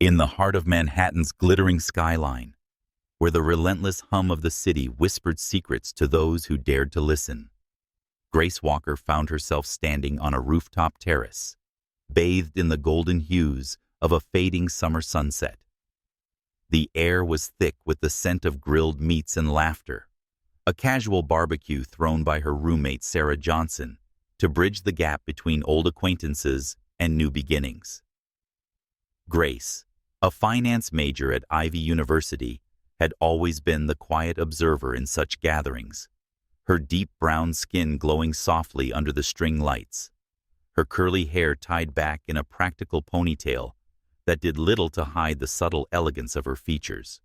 in the heart of Manhattan's glittering skyline, where the relentless hum of the city whispered secrets to those who dared to listen. Grace Walker found herself standing on a rooftop terrace, bathed in the golden hues of a fading summer sunset. The air was thick with the scent of grilled meats and laughter, a casual barbecue thrown by her roommate Sarah Johnson to bridge the gap between old acquaintances and new beginnings. Grace, a finance major at Ivy University, had always been the quiet observer in such gatherings, her deep brown skin glowing softly under the string lights, her curly hair tied back in a practical ponytail that did little to hide the subtle elegance of her features.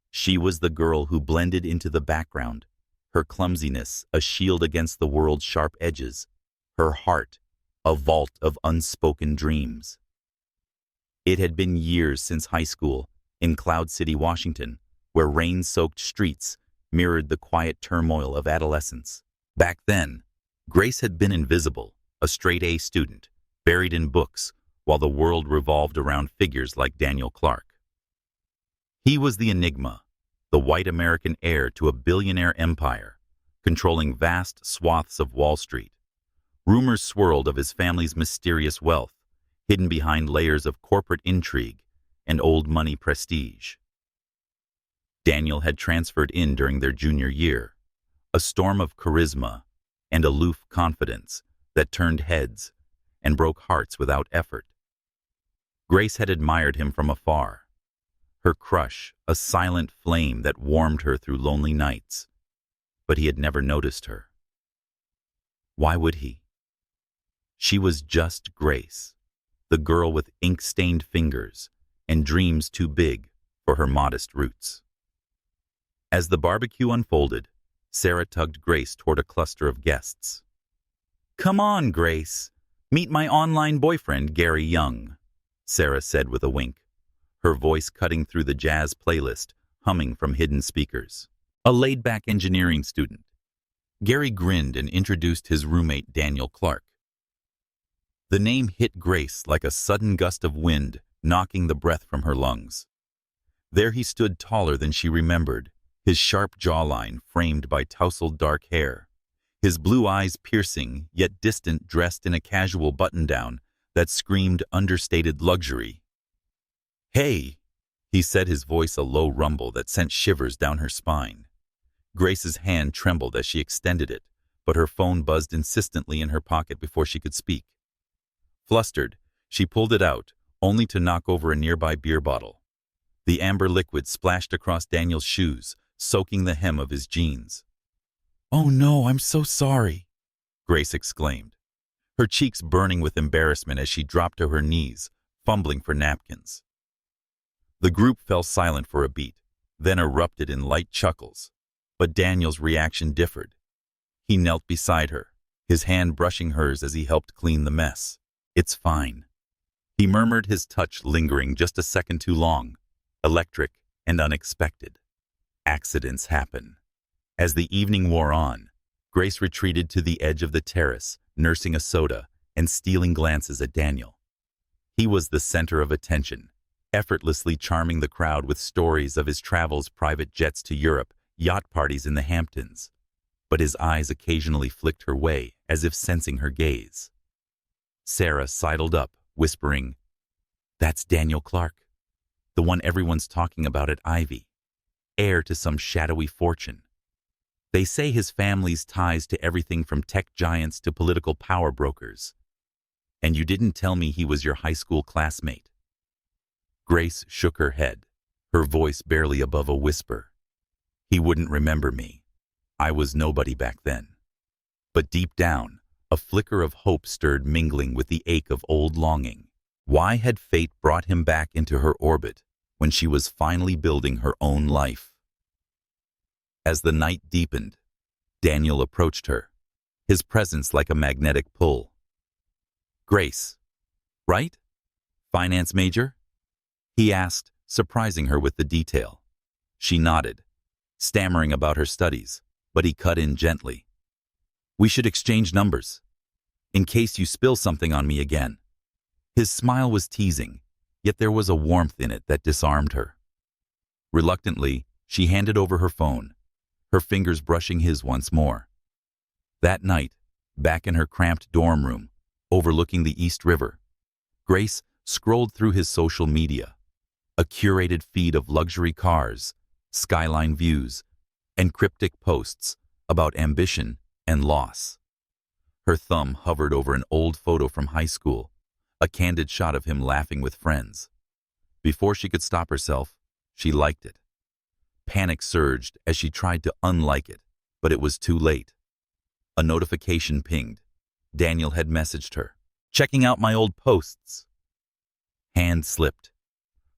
She was the girl who blended into the background, her clumsiness a shield against the world's sharp edges, her heart a vault of unspoken dreams. It had been years since high school, in Cloud City, Washington, where rain-soaked streets mirrored the quiet turmoil of adolescence. Back then, Grace had been invisible, a straight-A student, buried in books, while the world revolved around figures like Daniel Clark. He was the enigma, the white American heir to a billionaire empire, controlling vast swaths of Wall Street. Rumors swirled of his family's mysterious wealth, hidden behind layers of corporate intrigue and old money prestige. Daniel had transferred in during their junior year, a storm of charisma and aloof confidence that turned heads and broke hearts without effort. Grace had admired him from afar, her crush a silent flame that warmed her through lonely nights, but he had never noticed her. Why would he? She was just Grace, the girl with ink-stained fingers and dreams too big for her modest roots. As the barbecue unfolded, Sarah tugged Grace toward a cluster of guests. "Come on, Grace. Meet my online boyfriend, Gary Young," Sarah said with a wink, her voice cutting through the jazz playlist humming from hidden speakers. A laid-back engineering student. Gary grinned and introduced his roommate Daniel Clark. The name hit Grace like a sudden gust of wind, knocking the breath from her lungs. There he stood, taller than she remembered, his sharp jawline framed by tousled dark hair, his blue eyes piercing yet distant, dressed in a casual button-down that screamed understated luxury. "Hey," he said, his voice a low rumble that sent shivers down her spine. Grace's hand trembled as she extended it, but her phone buzzed insistently in her pocket before she could speak. Flustered, she pulled it out, only to knock over a nearby beer bottle. The amber liquid splashed across Daniel's shoes, soaking the hem of his jeans. "Oh no, I'm so sorry," Grace exclaimed, her cheeks burning with embarrassment as she dropped to her knees, fumbling for napkins. The group fell silent for a beat, then erupted in light chuckles, but Daniel's reaction differed. He knelt beside her, his hand brushing hers as he helped clean the mess. "It's fine," he murmured, his touch lingering just a second too long, electric and unexpected. Accidents happen. As the evening wore on, Grace retreated to the edge of the terrace, nursing a soda and stealing glances at Daniel. He was the center of attention, effortlessly charming the crowd with stories of his travels, private jets to Europe, yacht parties in the Hamptons. But his eyes occasionally flicked her way, as if sensing her gaze. Sarah sidled up, whispering, "That's Daniel Clark, the one everyone's talking about at Ivy, heir to some shadowy fortune. They say his family's ties to everything from tech giants to political power brokers. And you didn't tell me he was your high school classmate." Grace shook her head, her voice barely above a whisper. "He wouldn't remember me. I was nobody back then." But deep down, a flicker of hope stirred, mingling with the ache of old longing. Why had fate brought him back into her orbit when she was finally building her own life? As the night deepened, Daniel approached her, his presence like a magnetic pull. "Grace, right? Finance major?" he asked, surprising her with the detail. She nodded, stammering about her studies, but he cut in gently. "We should exchange numbers, in case you spill something on me again." His smile was teasing, yet there was a warmth in it that disarmed her. Reluctantly, she handed over her phone, her fingers brushing his once more. That night, back in her cramped dorm room, overlooking the East River, Grace scrolled through his social media, a curated feed of luxury cars, skyline views, and cryptic posts about ambition and loss. Her thumb hovered over an old photo from high school, a candid shot of him laughing with friends. Before she could stop herself, she liked it. Panic surged as she tried to unlike it, but it was too late. A notification pinged. Daniel had messaged her, "Checking out my old posts." Hand slipped.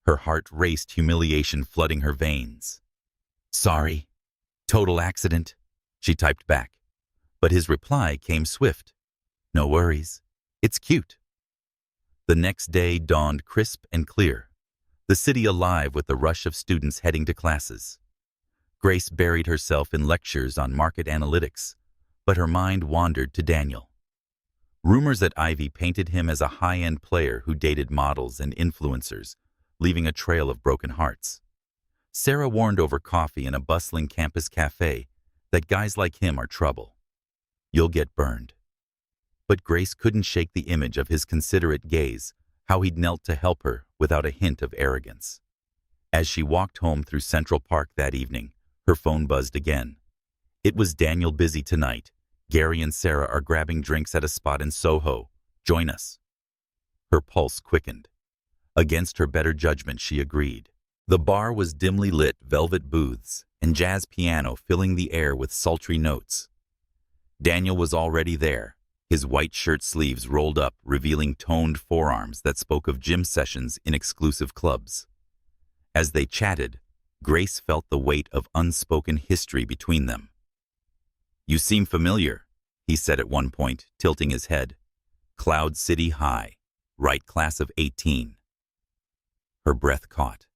Her heart raced, humiliation flooding her veins. "Sorry. Total accident," she typed back. But his reply came swift. "No worries. It's cute." The next day dawned crisp and clear, the city alive with the rush of students heading to classes. Grace buried herself in lectures on market analytics, but her mind wandered to Daniel. Rumors at Ivy painted him as a high-end player who dated models and influencers, leaving a trail of broken hearts. Sarah warned over coffee in a bustling campus cafe that guys like him are trouble. "You'll get burned." But Grace couldn't shake the image of his considerate gaze, how he'd knelt to help her without a hint of arrogance. As she walked home through Central Park that evening, her phone buzzed again. It was Daniel. "Busy tonight. Gary and Sarah are grabbing drinks at a spot in Soho. Join us." Her pulse quickened. Against her better judgment, she agreed. The bar was dimly lit velvet booths and jazz piano filling the air with sultry notes. Daniel was already there, his white shirt sleeves rolled up, revealing toned forearms that spoke of gym sessions in exclusive clubs. As they chatted, Grace felt the weight of unspoken history between them. "You seem familiar," he said at one point, tilting his head. "Cloud City High, right class of 18. Her breath caught.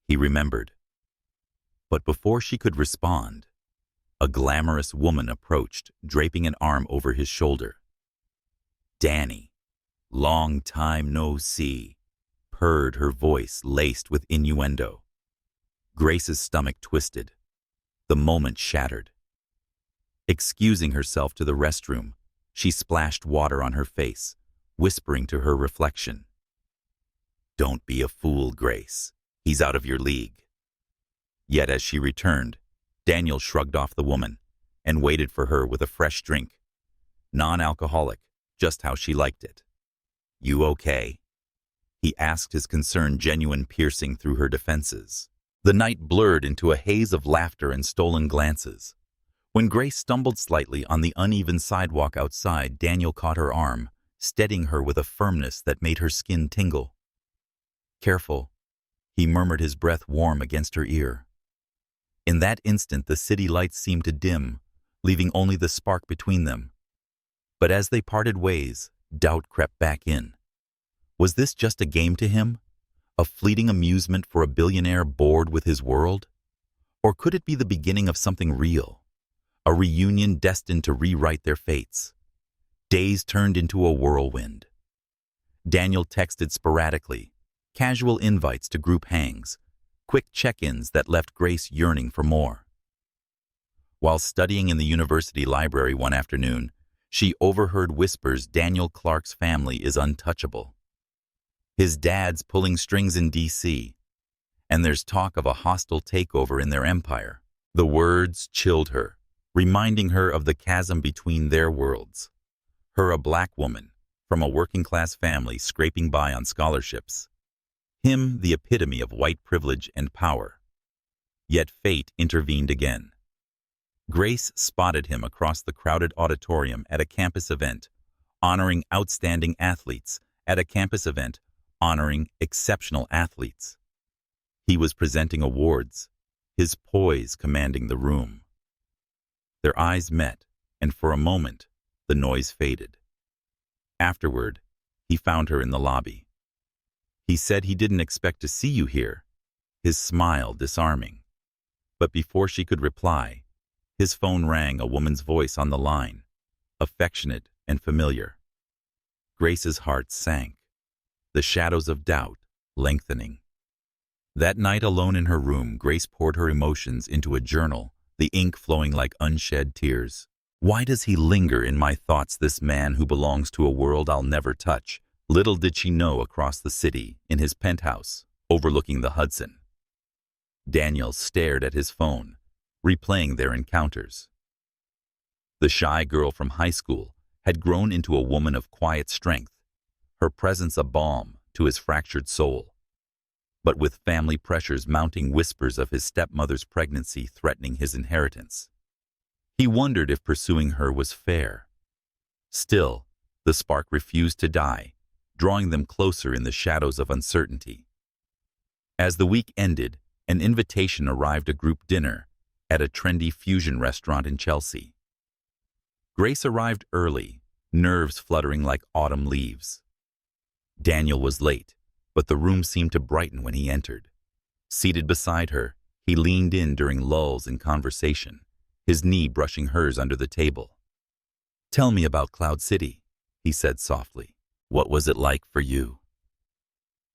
He remembered. But before she could respond, a glamorous woman approached, draping an arm over his shoulder. "Danny, long time no see," purred her voice laced with innuendo. Grace's stomach twisted. The moment shattered. Excusing herself to the restroom, she splashed water on her face, whispering to her reflection, "Don't be a fool, Grace. He's out of your league." Yet as she returned, Daniel shrugged off the woman and waited for her with a fresh drink. Non-alcoholic, just how she liked it. "You okay?" He asked, his concern genuine, piercing through her defenses. The night blurred into a haze of laughter and stolen glances. When Grace stumbled slightly on the uneven sidewalk outside, Daniel caught her arm, steadying her with a firmness that made her skin tingle. "Careful," he murmured, his breath warm against her ear. In that instant, the city lights seemed to dim, leaving only the spark between them. But as they parted ways, doubt crept back in. Was this just a game to him? A fleeting amusement for a billionaire bored with his world? Or could it be the beginning of something real? A reunion destined to rewrite their fates? Days turned into a whirlwind. Daniel texted sporadically, casual invites to group hangs, quick check-ins that left Grace yearning for more. While studying in the university library one afternoon, she overheard whispers Daniel Clark's family is untouchable. His dad's pulling strings in D.C., and there's talk of a hostile takeover in their empire. The words chilled her, reminding her of the chasm between their worlds. Her, a black woman, from a working-class family scraping by on scholarships. Him, the epitome of white privilege and power. Yet fate intervened again. Grace spotted him across the crowded auditorium at a campus event, honoring outstanding athletes, at a campus event, honoring exceptional athletes. He was presenting awards, his poise commanding the room. Their eyes met, and for a moment, the noise faded. Afterward, he found her in the lobby. He said he didn't expect to see you here, his smile disarming. But before she could reply, his phone rang, a woman's voice on the line, affectionate and familiar. Grace's heart sank. The shadows of doubt lengthening. That night alone in her room, Grace poured her emotions into a journal, the ink flowing like unshed tears. Why does he linger in my thoughts, this man who belongs to a world I'll never touch? Little did she know, across the city, in his penthouse, overlooking the Hudson, Daniel stared at his phone, replaying their encounters. The shy girl from high school had grown into a woman of quiet strength, her presence a balm to his fractured soul. But with family pressures mounting, whispers of his stepmother's pregnancy threatening his inheritance, he wondered if pursuing her was fair. Still, the spark refused to die, drawing them closer in the shadows of uncertainty. As the week ended, an invitation arrived, a group dinner at a trendy fusion restaurant in Chelsea. Grace arrived early, nerves fluttering like autumn leaves. Daniel was late, but the room seemed to brighten when he entered. Seated beside her, he leaned in during lulls in conversation, his knee brushing hers under the table. "Tell me about Cloud City," he said softly. "What was it like for you?"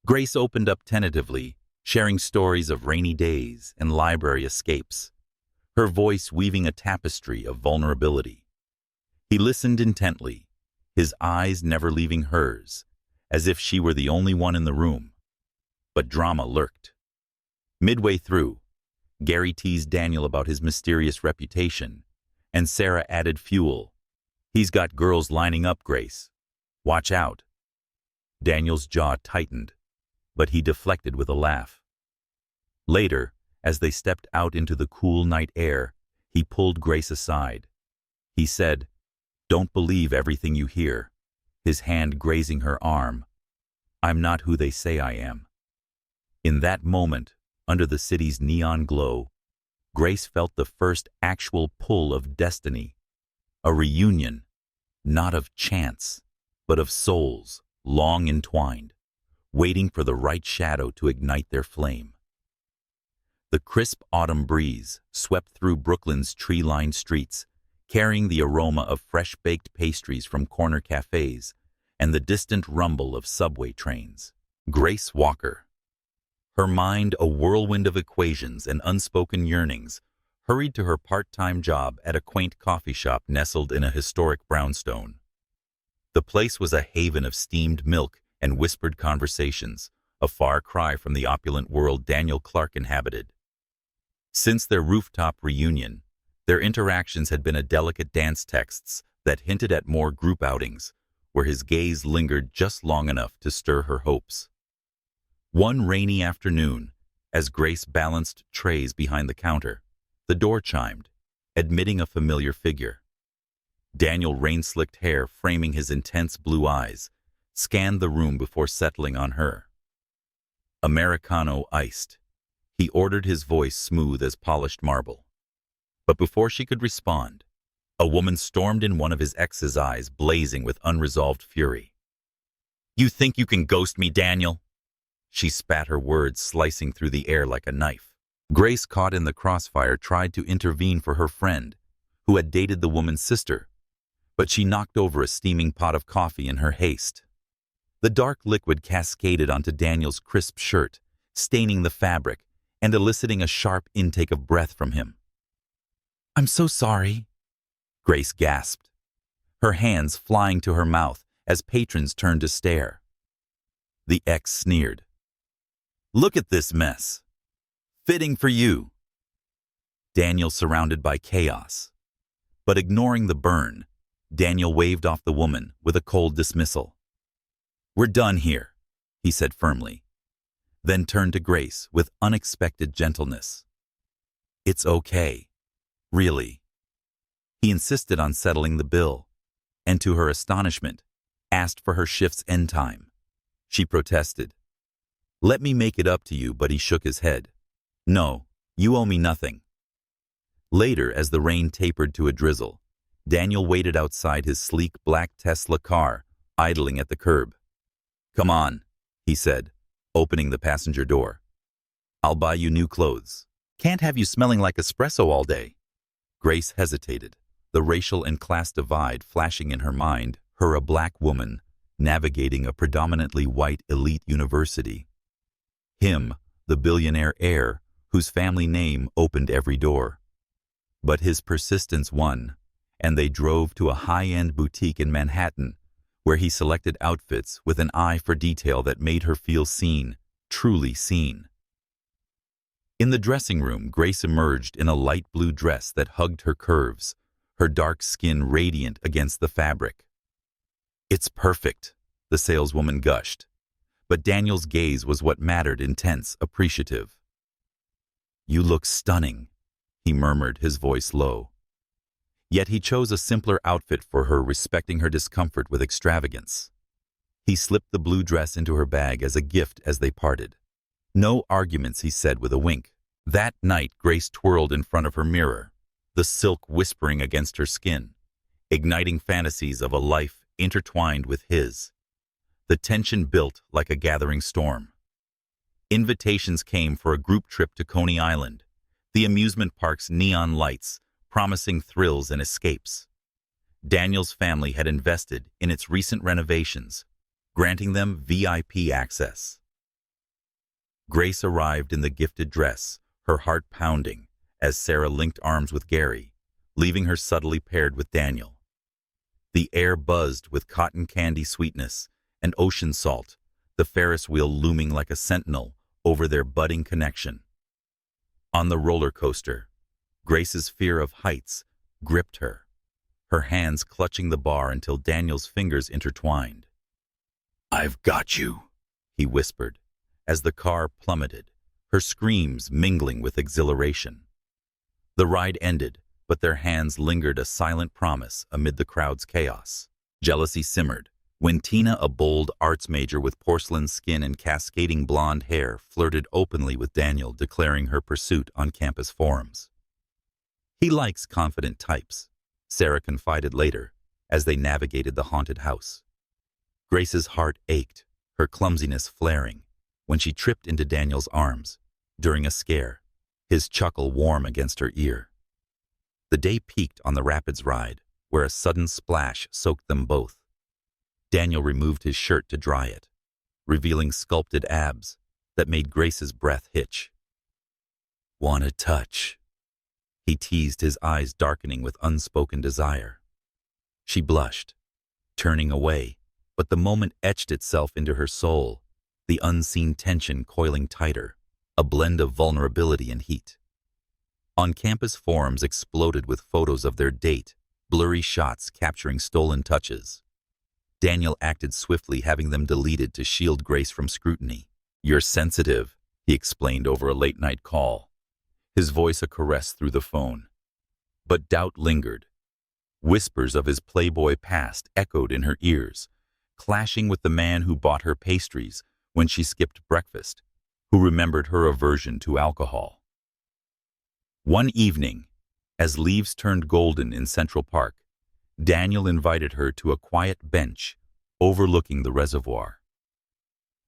Grace opened up tentatively, sharing stories of rainy days and library escapes, her voice weaving a tapestry of vulnerability. He listened intently, his eyes never leaving hers, as if she were the only one in the room. But drama lurked. Midway through, Gary teased Daniel about his mysterious reputation, and Sarah added fuel. "He's got girls lining up, Grace. Watch out." Daniel's jaw tightened, but he deflected with a laugh. Later, as they stepped out into the cool night air, he pulled Grace aside. He said, "Don't believe everything you hear," his hand grazing her arm. "I'm not who they say I am." In that moment, under the city's neon glow, Grace felt the first actual pull of destiny. A reunion, not of chance, but of souls long entwined, waiting for the right shadow to ignite their flame. The crisp autumn breeze swept through Brooklyn's tree-lined streets, carrying the aroma of fresh-baked pastries from corner cafes and the distant rumble of subway trains. Grace Walker, her mind a whirlwind of equations and unspoken yearnings, hurried to her part-time job at a quaint coffee shop nestled in a historic brownstone. The place was a haven of steamed milk and whispered conversations, a far cry from the opulent world Daniel Clark inhabited. Since their rooftop reunion, their interactions had been a delicate dance texts that hinted at more group outings, where his gaze lingered just long enough to stir her hopes. One rainy afternoon, as Grace balanced trays behind the counter, the door chimed, admitting a familiar figure. Daniel, rain-slicked hair framing his intense blue eyes, scanned the room before settling on her. "Americano iced," he ordered, his voice smooth as polished marble. But before she could respond, a woman stormed in, one of his ex's eyes blazing with unresolved fury. "You think you can ghost me, Daniel?" She spat, her words slicing through the air like a knife. Grace, caught in the crossfire, tried to intervene for her friend, who had dated the woman's sister, but she knocked over a steaming pot of coffee in her haste. The dark liquid cascaded onto Daniel's crisp shirt, staining the fabric and eliciting a sharp intake of breath from him. "I'm so sorry," Grace gasped, her hands flying to her mouth as patrons turned to stare. The ex sneered. "Look at this mess. Fitting for you." Daniel, surrounded by chaos. But ignoring the burn, Daniel waved off the woman with a cold dismissal. "We're done here," he said firmly, then turned to Grace with unexpected gentleness. "It's okay, really." He insisted on settling the bill, and to her astonishment, asked for her shift's end time. She protested. "Let me make it up to you," but he shook his head. "No, you owe me nothing." Later, as the rain tapered to a drizzle, Daniel waited outside his sleek black Tesla car, idling at the curb. "Come on," he said, opening the passenger door. "I'll buy you new clothes. Can't have you smelling like espresso all day." Grace hesitated, the racial and class divide flashing in her mind, her a black woman, navigating a predominantly white elite university. Him, the billionaire heir, whose family name opened every door. But his persistence won, and they drove to a high-end boutique in Manhattan, where he selected outfits with an eye for detail that made her feel seen, truly seen. In the dressing room, Grace emerged in a light blue dress that hugged her curves, her dark skin radiant against the fabric. "It's perfect," the saleswoman gushed, but Daniel's gaze was what mattered, intense, appreciative. "You look stunning," he murmured, his voice low. Yet he chose a simpler outfit for her, respecting her discomfort with extravagance. He slipped the blue dress into her bag as a gift as they parted. "No arguments," he said with a wink. That night, Grace twirled in front of her mirror, the silk whispering against her skin, igniting fantasies of a life intertwined with his. The tension built like a gathering storm. Invitations came for a group trip to Coney Island, the amusement park's neon lights promising thrills and escapes. Daniel's family had invested in its recent renovations, granting them VIP access. Grace arrived in the gifted dress, her heart pounding, as Sarah linked arms with Gary, leaving her subtly paired with Daniel. The air buzzed with cotton candy sweetness and ocean salt, the Ferris wheel looming like a sentinel over their budding connection. On the roller coaster, Grace's fear of heights gripped her, her hands clutching the bar until Daniel's fingers intertwined. "I've got you," he whispered, as the car plummeted, her screams mingling with exhilaration. The ride ended, but their hands lingered, a silent promise amid the crowd's chaos. Jealousy simmered when Tina, a bold arts major with porcelain skin and cascading blonde hair, flirted openly with Daniel, declaring her pursuit on campus forums. "He likes confident types," Sarah confided later, as they navigated the haunted house. Grace's heart ached, her clumsiness flaring, when she tripped into Daniel's arms, during a scare, his chuckle warm against her ear. The day peaked on the Rapids ride, where a sudden splash soaked them both. Daniel removed his shirt to dry it, revealing sculpted abs that made Grace's breath hitch. "Want a touch?" He teased, his eyes darkening with unspoken desire. She blushed, turning away, but the moment etched itself into her soul, the unseen tension coiling tighter, a blend of vulnerability and heat. On-campus forums exploded with photos of their date, blurry shots capturing stolen touches. Daniel acted swiftly, having them deleted to shield Grace from scrutiny. "You're sensitive," he explained over a late-night call, his voice a caress through the phone. But doubt lingered. Whispers of his Playboy past echoed in her ears, clashing with the man who bought her pastries when she skipped breakfast, who remembered her aversion to alcohol. One evening, as leaves turned golden in Central Park, Daniel invited her to a quiet bench overlooking the reservoir.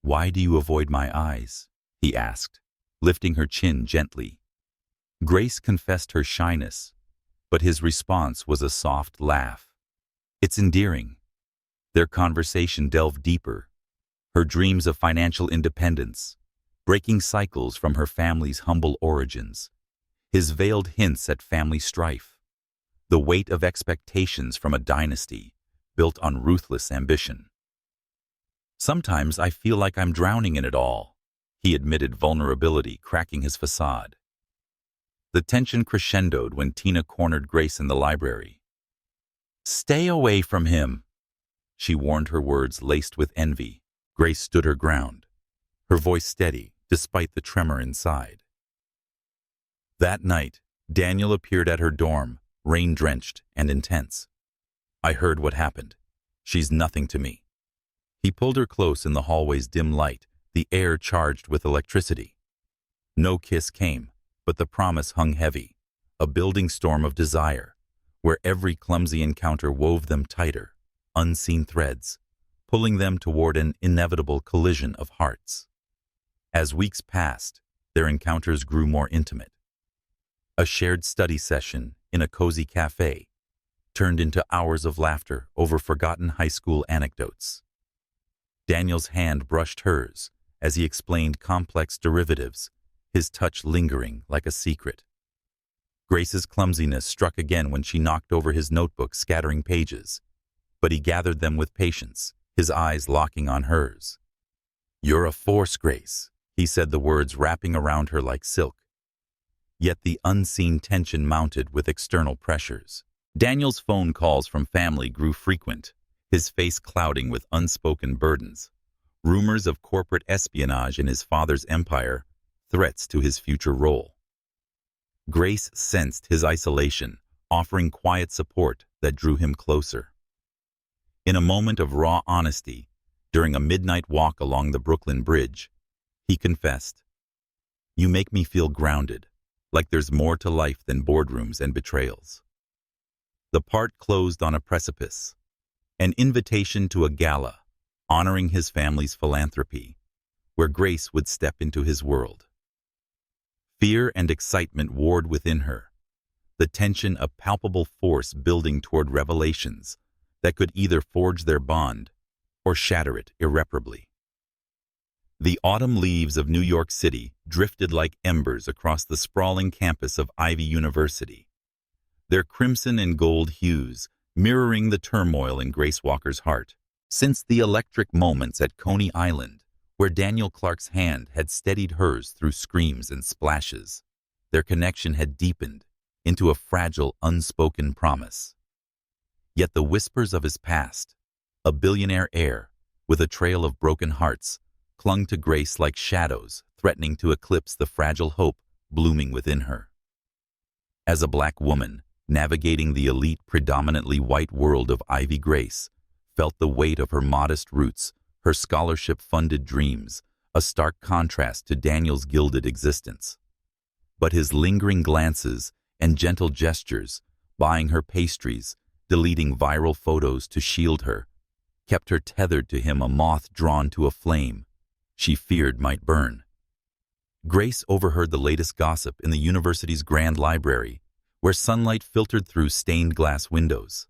"Why do you avoid my eyes?" he asked, lifting her chin gently. Grace confessed her shyness, but his response was a soft laugh. "It's endearing." Their conversation delved deeper, her dreams of financial independence, breaking cycles from her family's humble origins, his veiled hints at family strife, the weight of expectations from a dynasty built on ruthless ambition. "Sometimes I feel like I'm drowning in it all," he admitted, vulnerability cracking his facade. The tension crescendoed when Tina cornered Grace in the library. "Stay away from him," she warned, her words laced with envy. Grace stood her ground, her voice steady despite the tremor inside. That night, Daniel appeared at her dorm, rain-drenched and intense. "I heard what happened. She's nothing to me." He pulled her close in the hallway's dim light, the air charged with electricity. No kiss came, but the promise hung heavy, a building storm of desire, where every clumsy encounter wove them tighter, unseen threads, pulling them toward an inevitable collision of hearts. As weeks passed, their encounters grew more intimate. A shared study session in a cozy cafe turned into hours of laughter over forgotten high school anecdotes. Daniel's hand brushed hers as he explained complex derivatives, his touch lingering like a secret. Grace's clumsiness struck again when she knocked over his notebook, scattering pages, but he gathered them with patience, his eyes locking on hers. "You're a force, Grace," he said, the words wrapping around her like silk. Yet the unseen tension mounted with external pressures. Daniel's phone calls from family grew frequent, his face clouding with unspoken burdens. Rumors of corporate espionage in his father's empire, threats to his future role. Grace sensed his isolation, offering quiet support that drew him closer. In a moment of raw honesty, during a midnight walk along the Brooklyn Bridge, he confessed, "You make me feel grounded, like there's more to life than boardrooms and betrayals." The part closed on a precipice, an invitation to a gala, honoring his family's philanthropy, where Grace would step into his world. Fear and excitement warred within her, the tension a palpable force building toward revelations that could either forge their bond or shatter it irreparably. The autumn leaves of New York City drifted like embers across the sprawling campus of Ivy University, their crimson and gold hues mirroring the turmoil in Grace Walker's heart. Since the electric moments at Coney Island, where Daniel Clark's hand had steadied hers through screams and splashes, their connection had deepened into a fragile, unspoken promise. Yet the whispers of his past, a billionaire heir with a trail of broken hearts, clung to Grace like shadows, threatening to eclipse the fragile hope blooming within her. As a black woman, navigating the elite, predominantly white world of Ivy, Grace felt the weight of her modest roots, her scholarship-funded dreams, a stark contrast to Daniel's gilded existence. But his lingering glances and gentle gestures, buying her pastries, deleting viral photos to shield her, kept her tethered to him, a moth drawn to a flame she feared might burn. Grace overheard the latest gossip in the university's grand library, where sunlight filtered through stained glass windows.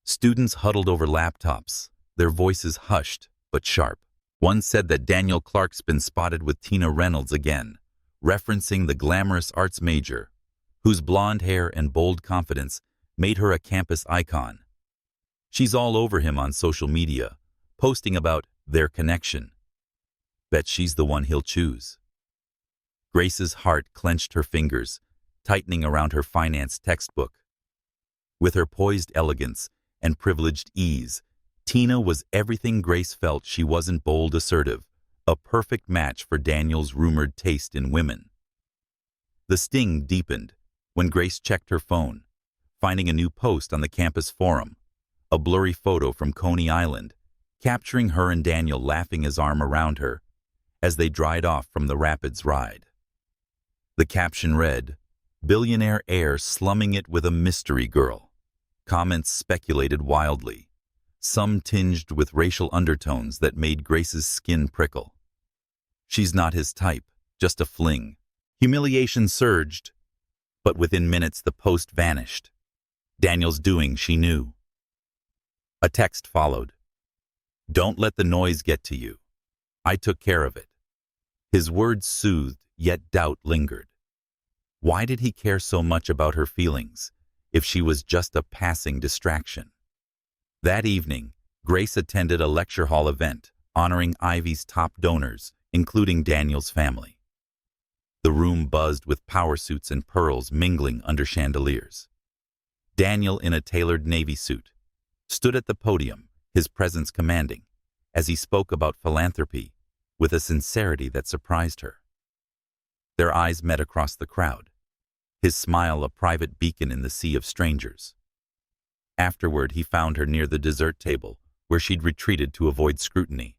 Students huddled over laptops, their voices hushed but sharp. One said that Daniel Clark's been spotted with Tina Reynolds again, referencing the glamorous arts major, whose blonde hair and bold confidence made her a campus icon. She's all over him on social media, posting about their connection. Bet she's the one he'll choose. Grace's heart clenched, her fingers tightening around her finance textbook. With her poised elegance and privileged ease, Tina was everything Grace felt she wasn't: bold, assertive, a perfect match for Daniel's rumored taste in women. The sting deepened when Grace checked her phone, finding a new post on the campus forum, a blurry photo from Coney Island, capturing her and Daniel laughing, his arm around her, as they dried off from the Rapids ride. The caption read, "Billionaire heir slumming it with a mystery girl." Comments speculated wildly, some tinged with racial undertones that made Grace's skin prickle. She's not his type, just a fling. Humiliation surged, but within minutes the post vanished. Daniel's doing, she knew. A text followed. "Don't let the noise get to you. I took care of it." His words soothed, yet doubt lingered. Why did he care so much about her feelings, if she was just a passing distraction? That evening, Grace attended a lecture hall event honoring Ivy's top donors, including Daniel's family. The room buzzed with power suits and pearls mingling under chandeliers. Daniel, in a tailored navy suit, stood at the podium, his presence commanding, as he spoke about philanthropy with a sincerity that surprised her. Their eyes met across the crowd, his smile a private beacon in the sea of strangers. Afterward, he found her near the dessert table, where she'd retreated to avoid scrutiny.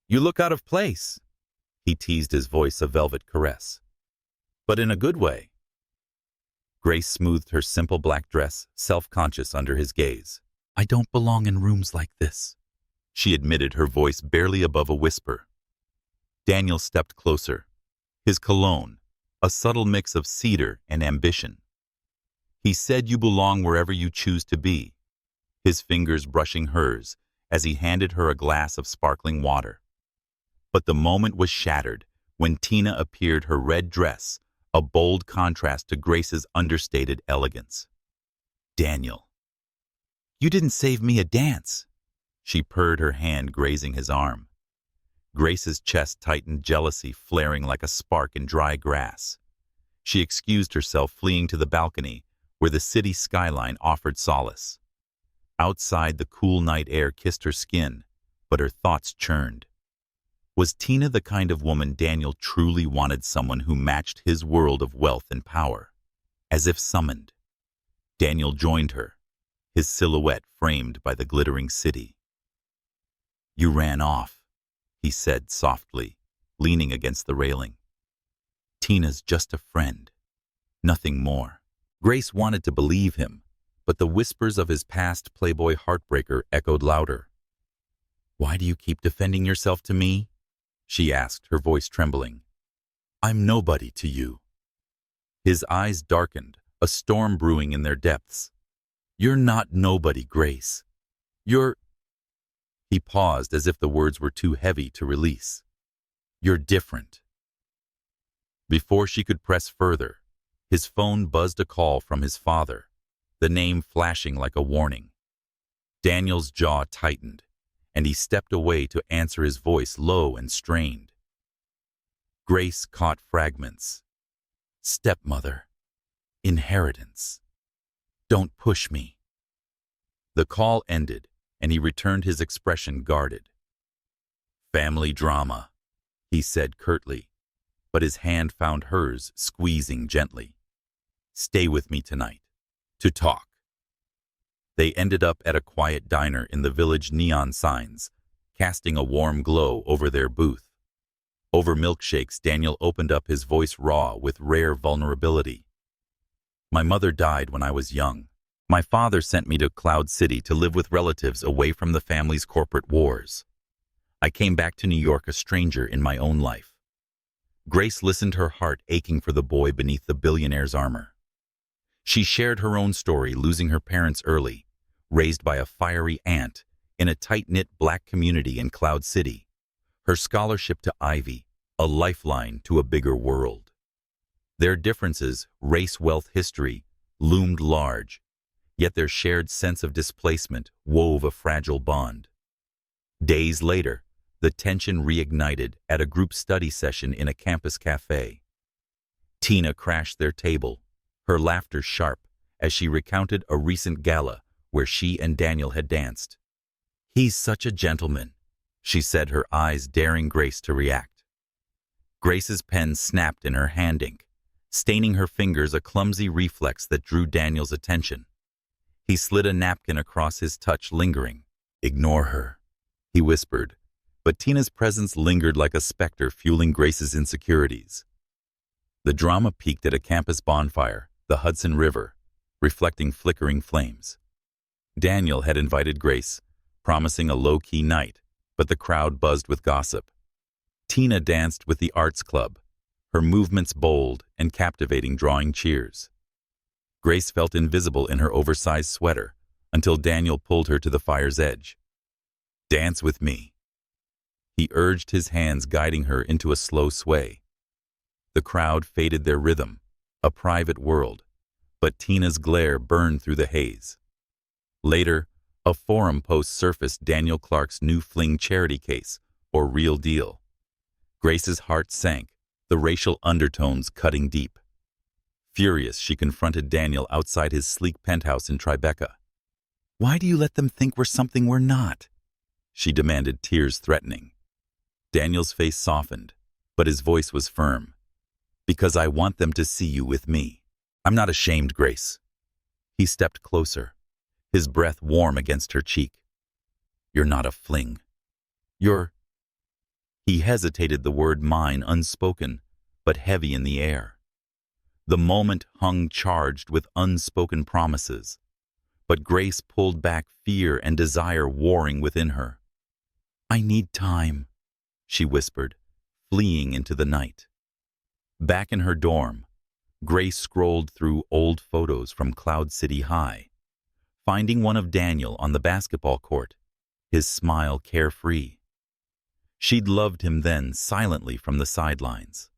"You look out of place," he teased, his voice a velvet caress. "But in a good way." Grace smoothed her simple black dress, self-conscious under his gaze. "I don't belong in rooms like this," she admitted, her voice barely above a whisper. Daniel stepped closer, his cologne, a subtle mix of cedar and ambition. He said, "You belong wherever you choose to be," his fingers brushing hers as he handed her a glass of sparkling water. But the moment was shattered when Tina appeared, her red dress, a bold contrast to Grace's understated elegance. "Daniel, you didn't save me a dance," she purred, her hand grazing his arm. Grace's chest tightened, jealousy flaring like a spark in dry grass. She excused herself, fleeing to the balcony where the city skyline offered solace. Outside, the cool night air kissed her skin, but her thoughts churned. Was Tina the kind of woman Daniel truly wanted, someone who matched his world of wealth and power? As if summoned, Daniel joined her, his silhouette framed by the glittering city. "You ran off," he said softly, leaning against the railing. "Tina's just a friend, nothing more." Grace wanted to believe him, but the whispers of his past Playboy heartbreaker echoed louder. "Why do you keep defending yourself to me?" she asked, her voice trembling. "I'm nobody to you." His eyes darkened, a storm brewing in their depths. "You're not nobody, Grace. You're—" He paused as if the words were too heavy to release. "You're different." Before she could press further, his phone buzzed, a call from his father, the name flashing like a warning. Daniel's jaw tightened, and he stepped away to answer, his voice low and strained. Grace caught fragments. "Stepmother. Inheritance. Don't push me." The call ended, and he returned, his expression guarded. "Family drama," he said curtly, but his hand found hers, squeezing gently. "Stay with me tonight, to talk." They ended up at a quiet diner in the village, neon signs casting a warm glow over their booth. Over milkshakes, Daniel opened up, his voice raw with rare vulnerability. "My mother died when I was young. My father sent me to Cloud City to live with relatives away from the family's corporate wars. I came back to New York a stranger in my own life." Grace listened, her heart aching for the boy beneath the billionaire's armor. She shared her own story, losing her parents early, raised by a fiery aunt in a tight-knit Black community in Cloud City, her scholarship to Ivy, a lifeline to a bigger world. Their differences, race, wealth, history, loomed large, yet their shared sense of displacement wove a fragile bond. Days later, the tension reignited at a group study session in a campus cafe. Tina crashed their table, her laughter sharp as she recounted a recent gala where she and Daniel had danced. "He's such a gentleman," she said, her eyes daring Grace to react. Grace's pen snapped in her hand ink, staining her fingers, a clumsy reflex that drew Daniel's attention. He slid a napkin across his touch, lingering. "Ignore her," he whispered, but Tina's presence lingered like a specter, fueling Grace's insecurities. The drama peaked at a campus bonfire, the Hudson River, reflecting flickering flames. Daniel had invited Grace, promising a low-key night, but the crowd buzzed with gossip. Tina danced with the arts club, her movements bold and captivating, drawing cheers. Grace felt invisible in her oversized sweater until Daniel pulled her to the fire's edge. "Dance with me," he urged, his hands guiding her into a slow sway. The crowd faded their rhythm, a private world, but Tina's glare burned through the haze. Later, a forum post surfaced, Daniel Clark's new fling charity case, or Real Deal. Grace's heart sank, the racial undertones cutting deep. Furious, she confronted Daniel outside his sleek penthouse in Tribeca. "Why do you let them think we're something we're not?" she demanded, tears threatening. Daniel's face softened, but his voice was firm. "Because I want them to see you with me. I'm not ashamed, Grace." He stepped closer, his breath warm against her cheek. "You're not a fling. You're—" He hesitated, the word mine unspoken, but heavy in the air. The moment hung charged with unspoken promises, but Grace pulled back, fear and desire warring within her. "I need time," she whispered, fleeing into the night. Back in her dorm, Grace scrolled through old photos from Cloud City High, finding one of Daniel on the basketball court, his smile carefree. She'd loved him then silently from the sidelines.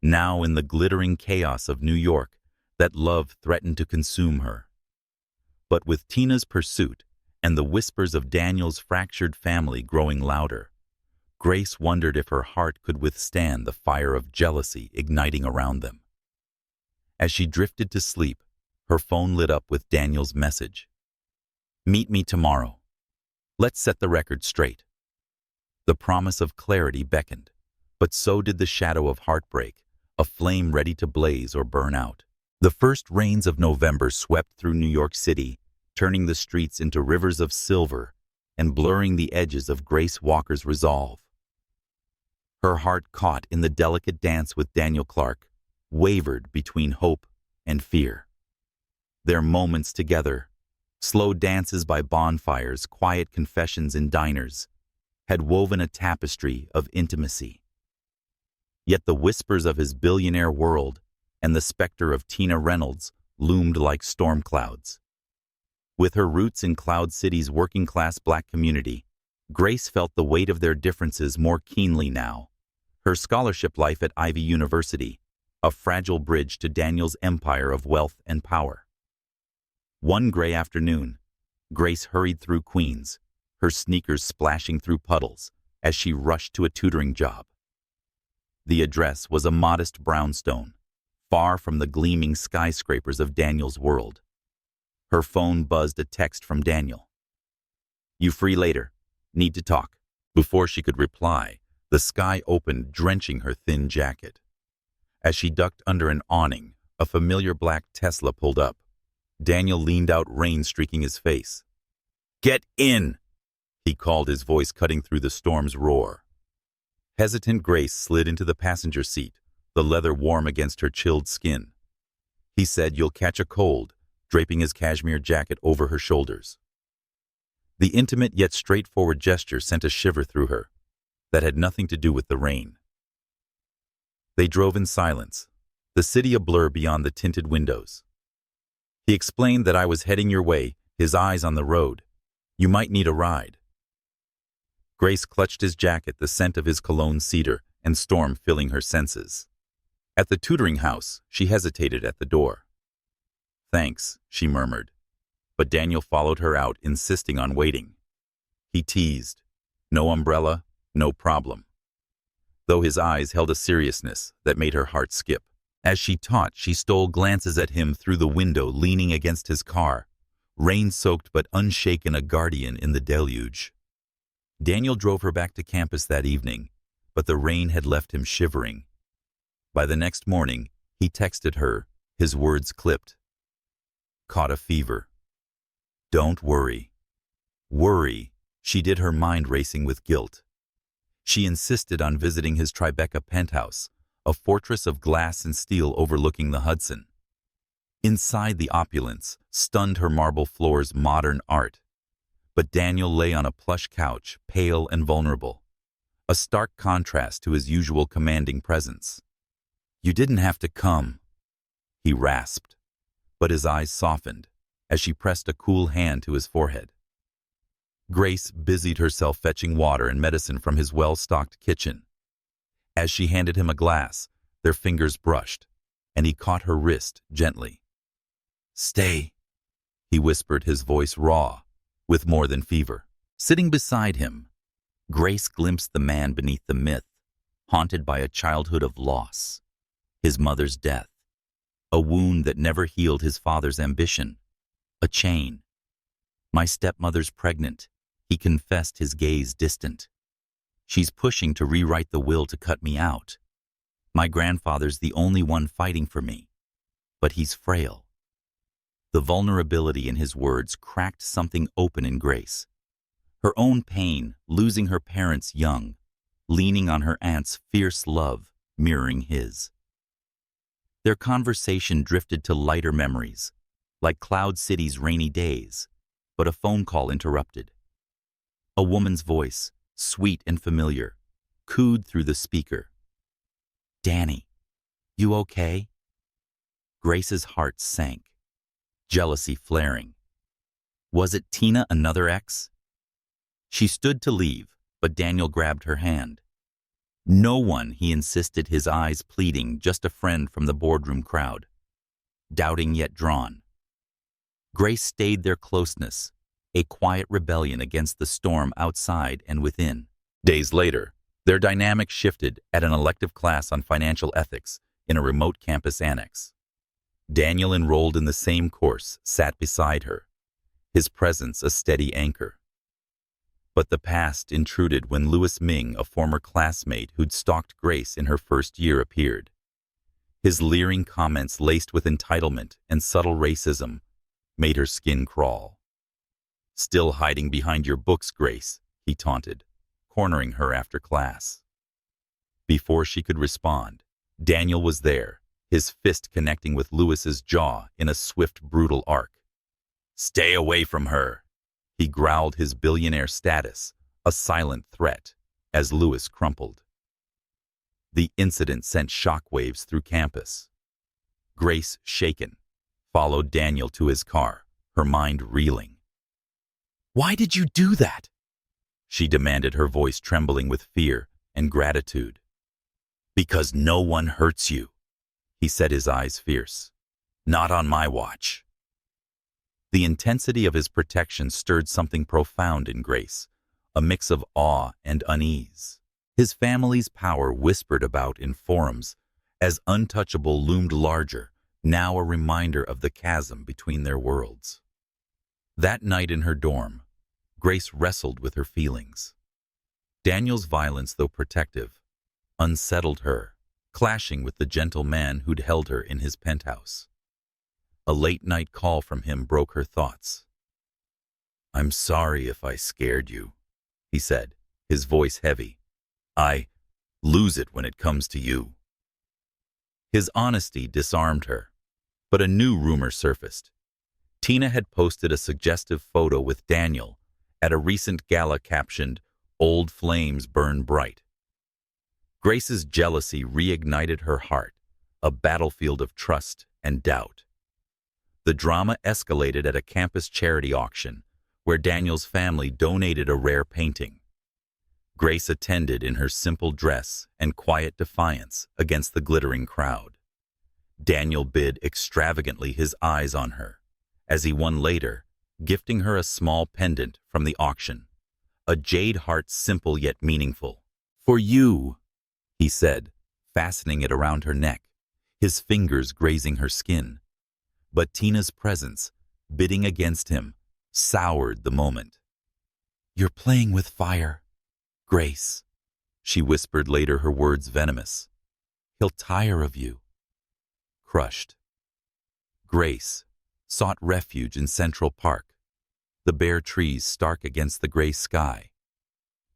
Now, in the glittering chaos of New York, that love threatened to consume her. But with Tina's pursuit and the whispers of Daniel's fractured family growing louder, Grace wondered if her heart could withstand the fire of jealousy igniting around them. As she drifted to sleep, her phone lit up with Daniel's message. "Meet me tomorrow. Let's set the record straight." The promise of clarity beckoned, but so did the shadow of heartbreak, a flame ready to blaze or burn out. The first rains of November swept through New York City, turning the streets into rivers of silver and blurring the edges of Grace Walker's resolve. Her heart, caught in the delicate dance with Daniel Clark, wavered between hope and fear. Their moments together, slow dances by bonfires, quiet confessions in diners, had woven a tapestry of intimacy. Yet the whispers of his billionaire world and the specter of Tina Reynolds loomed like storm clouds. With her roots in Cloud City's working-class black community, Grace felt the weight of their differences more keenly now. Her scholarship life at Ivy University, a fragile bridge to Daniel's empire of wealth and power. One gray afternoon, Grace hurried through Queens, her sneakers splashing through puddles as she rushed to a tutoring job. The address was a modest brownstone, far from the gleaming skyscrapers of Daniel's world. Her phone buzzed a text from Daniel. "You free later? Need to talk." Before she could reply, the sky opened, drenching her thin jacket. As she ducked under an awning, a familiar black Tesla pulled up. Daniel leaned out, rain streaking his face. "Get in!" he called, his voice cutting through the storm's roar. Hesitant Grace slid into the passenger seat, the leather warm against her chilled skin. He said, "You'll catch a cold," draping his cashmere jacket over her shoulders. The intimate yet straightforward gesture sent a shiver through her that had nothing to do with the rain. They drove in silence, the city a blur beyond the tinted windows. He explained that I was heading your way, his eyes on the road. "You might need a ride." Grace clutched his jacket, the scent of his cologne cedar and storm filling her senses. At the tutoring house, she hesitated at the door. "Thanks," she murmured, but Daniel followed her out, insisting on waiting. He teased, "No umbrella, no problem," though his eyes held a seriousness that made her heart skip. As she taught, she stole glances at him through the window, leaning against his car, rain-soaked but unshaken, a guardian in the deluge. Daniel drove her back to campus that evening, but the rain had left him shivering. By the next morning, he texted her, his words clipped. "Caught a fever." "Don't worry." Worry. She did, her mind racing with guilt. She insisted on visiting his Tribeca penthouse, a fortress of glass and steel overlooking the Hudson. Inside, the opulence stunned her, marble floors, modern art. But Daniel lay on a plush couch, pale and vulnerable, a stark contrast to his usual commanding presence. "You didn't have to come," he rasped, but his eyes softened as she pressed a cool hand to his forehead. Grace busied herself fetching water and medicine from his well-stocked kitchen. As she handed him a glass, their fingers brushed, and he caught her wrist gently. "Stay," he whispered, his voice raw, with more than fever. Sitting beside him, Grace glimpsed the man beneath the myth, haunted by a childhood of loss, his mother's death, a wound that never healed his father's ambition, a chain. "My stepmother's pregnant," he confessed, his gaze distant. "She's pushing to rewrite the will to cut me out. My grandfather's the only one fighting for me, but he's frail." The vulnerability in his words cracked something open in Grace. Her own pain, losing her parents young, leaning on her aunt's fierce love, mirroring his. Their conversation drifted to lighter memories, like Cloud City's rainy days, but a phone call interrupted. A woman's voice, sweet and familiar, cooed through the speaker. "Danny, you okay?" Grace's heart sank, jealousy flaring. Was it Tina, another ex? She stood to leave, but Daniel grabbed her hand. No one, he insisted, his eyes pleading, just a friend from the boardroom crowd. Doubting yet drawn. Grace stayed their closeness, a quiet rebellion against the storm outside and within. Days later, their dynamic shifted at an elective class on financial ethics in a remote campus annex. Daniel, enrolled in the same course, sat beside her, his presence a steady anchor. But the past intruded when Louis Ming, a former classmate who'd stalked Grace in her first year, appeared. His leering comments, laced with entitlement and subtle racism, made her skin crawl. "Still hiding behind your books, Grace," he taunted, cornering her after class. Before she could respond, Daniel was there, his fist connecting with Louis's jaw in a swift, brutal arc. "Stay away from her," he growled, his billionaire status a silent threat, as Louis crumpled. The incident sent shockwaves through campus. Grace, shaken, followed Daniel to his car, her mind reeling. "Why did you do that?" she demanded, her voice trembling with fear and gratitude. "Because no one hurts you," he said, his eyes fierce. "Not on my watch." The intensity of his protection stirred something profound in Grace, a mix of awe and unease. His family's power, whispered about in forums as untouchable, loomed larger, now a reminder of the chasm between their worlds. That night in her dorm, Grace wrestled with her feelings. Daniel's violence, though protective, unsettled her, clashing with the gentle man who'd held her in his penthouse. A late-night call from him broke her thoughts. "I'm sorry if I scared you," he said, his voice heavy. "I lose it when it comes to you." His honesty disarmed her, but a new rumor surfaced. Tina had posted a suggestive photo with Daniel at a recent gala captioned, "Old flames burn bright." Grace's jealousy reignited her heart, a battlefield of trust and doubt. The drama escalated at a campus charity auction, where Daniel's family donated a rare painting. Grace attended in her simple dress and quiet defiance against the glittering crowd. Daniel bid extravagantly, his eyes on her, as he won later, gifting her a small pendant from the auction, a jade heart, simple yet meaningful. "For you," he said, fastening it around her neck, his fingers grazing her skin. But Tina's presence, bidding against him, soured the moment. "You're playing with fire, Grace," she whispered later, her words venomous. "He'll tire of you." Crushed, Grace sought refuge in Central Park, the bare trees stark against the gray sky.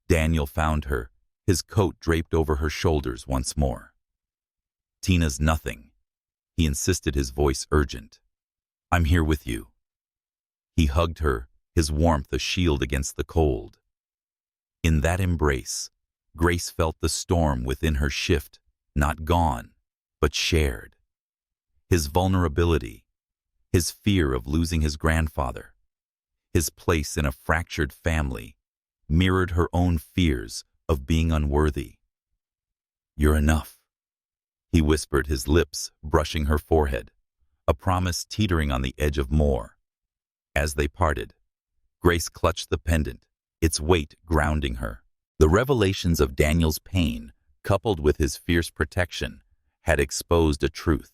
Daniel found her, his coat draped over her shoulders once more. "Tina's nothing," he insisted, his voice urgent. "I'm here with you." He hugged her, his warmth a shield against the cold. In that embrace, Grace felt the storm within her shift, not gone, but shared. His vulnerability, his fear of losing his grandfather, his place in a fractured family, mirrored her own fears of being unworthy. "You're enough," he whispered, his lips brushing her forehead, a promise teetering on the edge of more. As they parted, Grace clutched the pendant, its weight grounding her. The revelations of Daniel's pain, coupled with his fierce protection, had exposed a truth.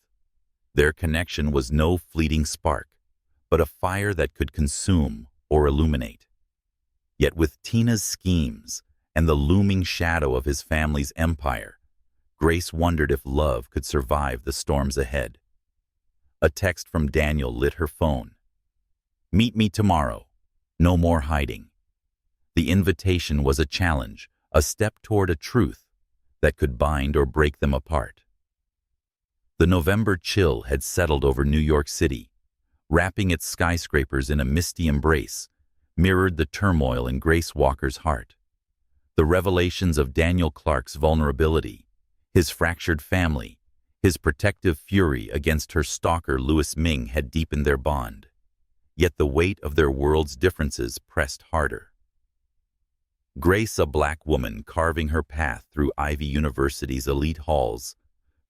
Their connection was no fleeting spark, but a fire that could consume or illuminate. Yet with Tina's schemes and the looming shadow of his family's empire, Grace wondered if love could survive the storms ahead. A text from Daniel lit her phone. "Meet me tomorrow. No more hiding." The invitation was a challenge, a step toward a truth that could bind or break them apart. The November chill had settled over New York City, wrapping its skyscrapers in a misty embrace, mirrored the turmoil in Grace Walker's heart. The revelations of Daniel Clark's vulnerability, his fractured family, his protective fury against her stalker Louis Ming had deepened their bond. Yet the weight of their world's differences pressed harder. Grace, a black woman carving her path through Ivy University's elite halls,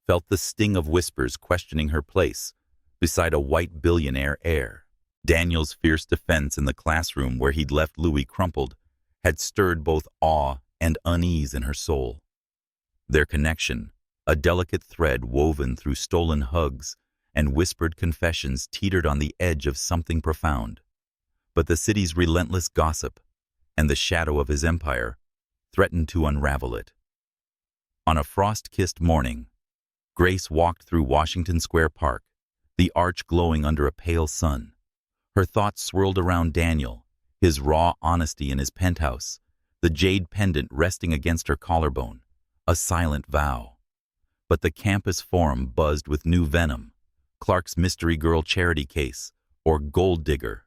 felt the sting of whispers questioning her place beside a white billionaire heir. Daniel's fierce defense in the classroom where he'd left Louis crumpled had stirred both awe and unease in her soul. Their connection, a delicate thread woven through stolen hugs and whispered confessions, teetered on the edge of something profound. But the city's relentless gossip and the shadow of his empire threatened to unravel it. On a frost-kissed morning, Grace walked through Washington Square Park, the arch glowing under a pale sun. Her thoughts swirled around Daniel, his raw honesty in his penthouse, the jade pendant resting against her collarbone, a silent vow. But the campus forum buzzed with new venom: Clark's mystery girl charity case, or gold digger.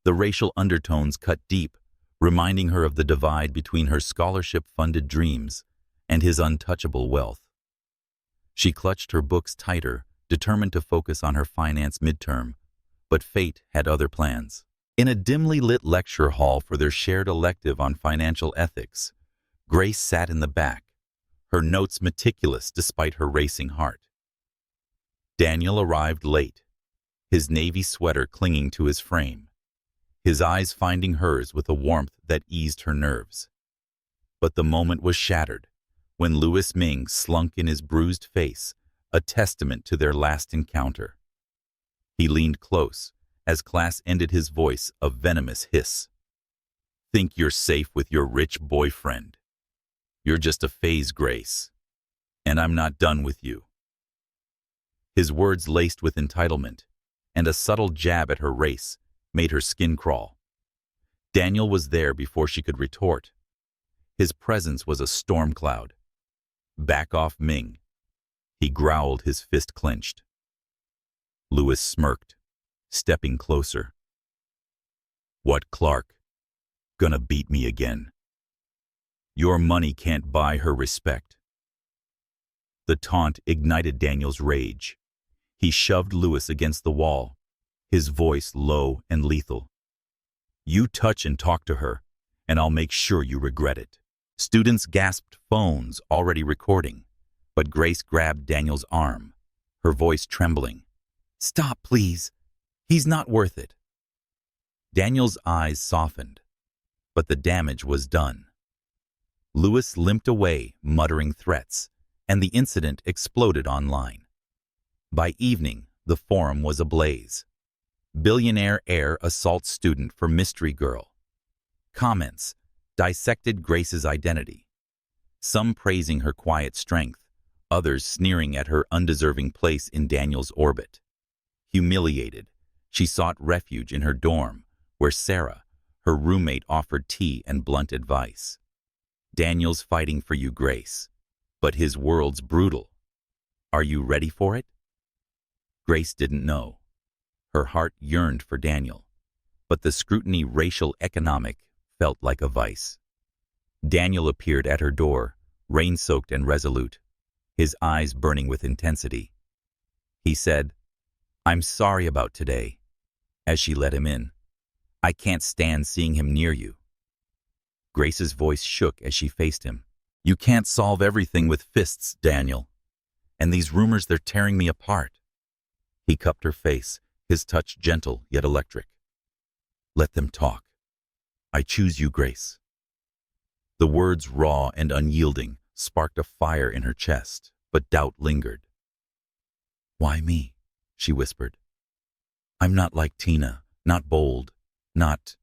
The racial undertones cut deep, reminding her of the divide between her scholarship-funded dreams and his untouchable wealth. She clutched her books tighter, determined to focus on her finance midterm, but fate had other plans. In a dimly lit lecture hall for their shared elective on financial ethics, Grace sat in the back, her notes meticulous despite her racing heart. Daniel arrived late, his navy sweater clinging to his frame, his eyes finding hers with a warmth that eased her nerves. But the moment was shattered when Louis Ming slunk in his bruised face, a testament to their last encounter. He leaned close as class ended, his voice a venomous hiss. "Think you're safe with your rich boyfriend. You're just a phase, Grace, and I'm not done with you." His words, laced with entitlement and a subtle jab at her race, made her skin crawl. Daniel was there before she could retort. His presence was a storm cloud. "Back off, Ming," he growled, his fist clenched. Louis smirked, stepping closer. "What, Clark? Gonna beat me again? Your money can't buy her respect." The taunt ignited Daniel's rage. He shoved Louis against the wall, his voice low and lethal. "You touch and talk to her, and I'll make sure you regret it." Students gasped, phones already recording, but Grace grabbed Daniel's arm, her voice trembling. "Stop, please. He's not worth it." Daniel's eyes softened, but the damage was done. Louis limped away, muttering threats, and the incident exploded online. By evening, the forum was ablaze. Billionaire heir assaults student for mystery girl. Comments dissected Grace's identity, some praising her quiet strength, others sneering at her undeserving place in Daniel's orbit. Humiliated, she sought refuge in her dorm, where Sarah, her roommate, offered tea and blunt advice. "Daniel's fighting for you, Grace, but his world's brutal. Are you ready for it?" Grace didn't know. Her heart yearned for Daniel, but the scrutiny, racial, economic, felt like a vice. Daniel appeared at her door, rain-soaked and resolute, his eyes burning with intensity. He said, "I'm sorry about today," as she let him in. "I can't stand seeing him near you." Grace's voice shook as she faced him. "You can't solve everything with fists, Daniel. And these rumors, they're tearing me apart." He cupped her face, his touch gentle yet electric. "Let them talk. I choose you, Grace." The words, raw and unyielding, sparked a fire in her chest, but doubt lingered. "Why me?" she whispered. "I'm not like Tina, not bold, not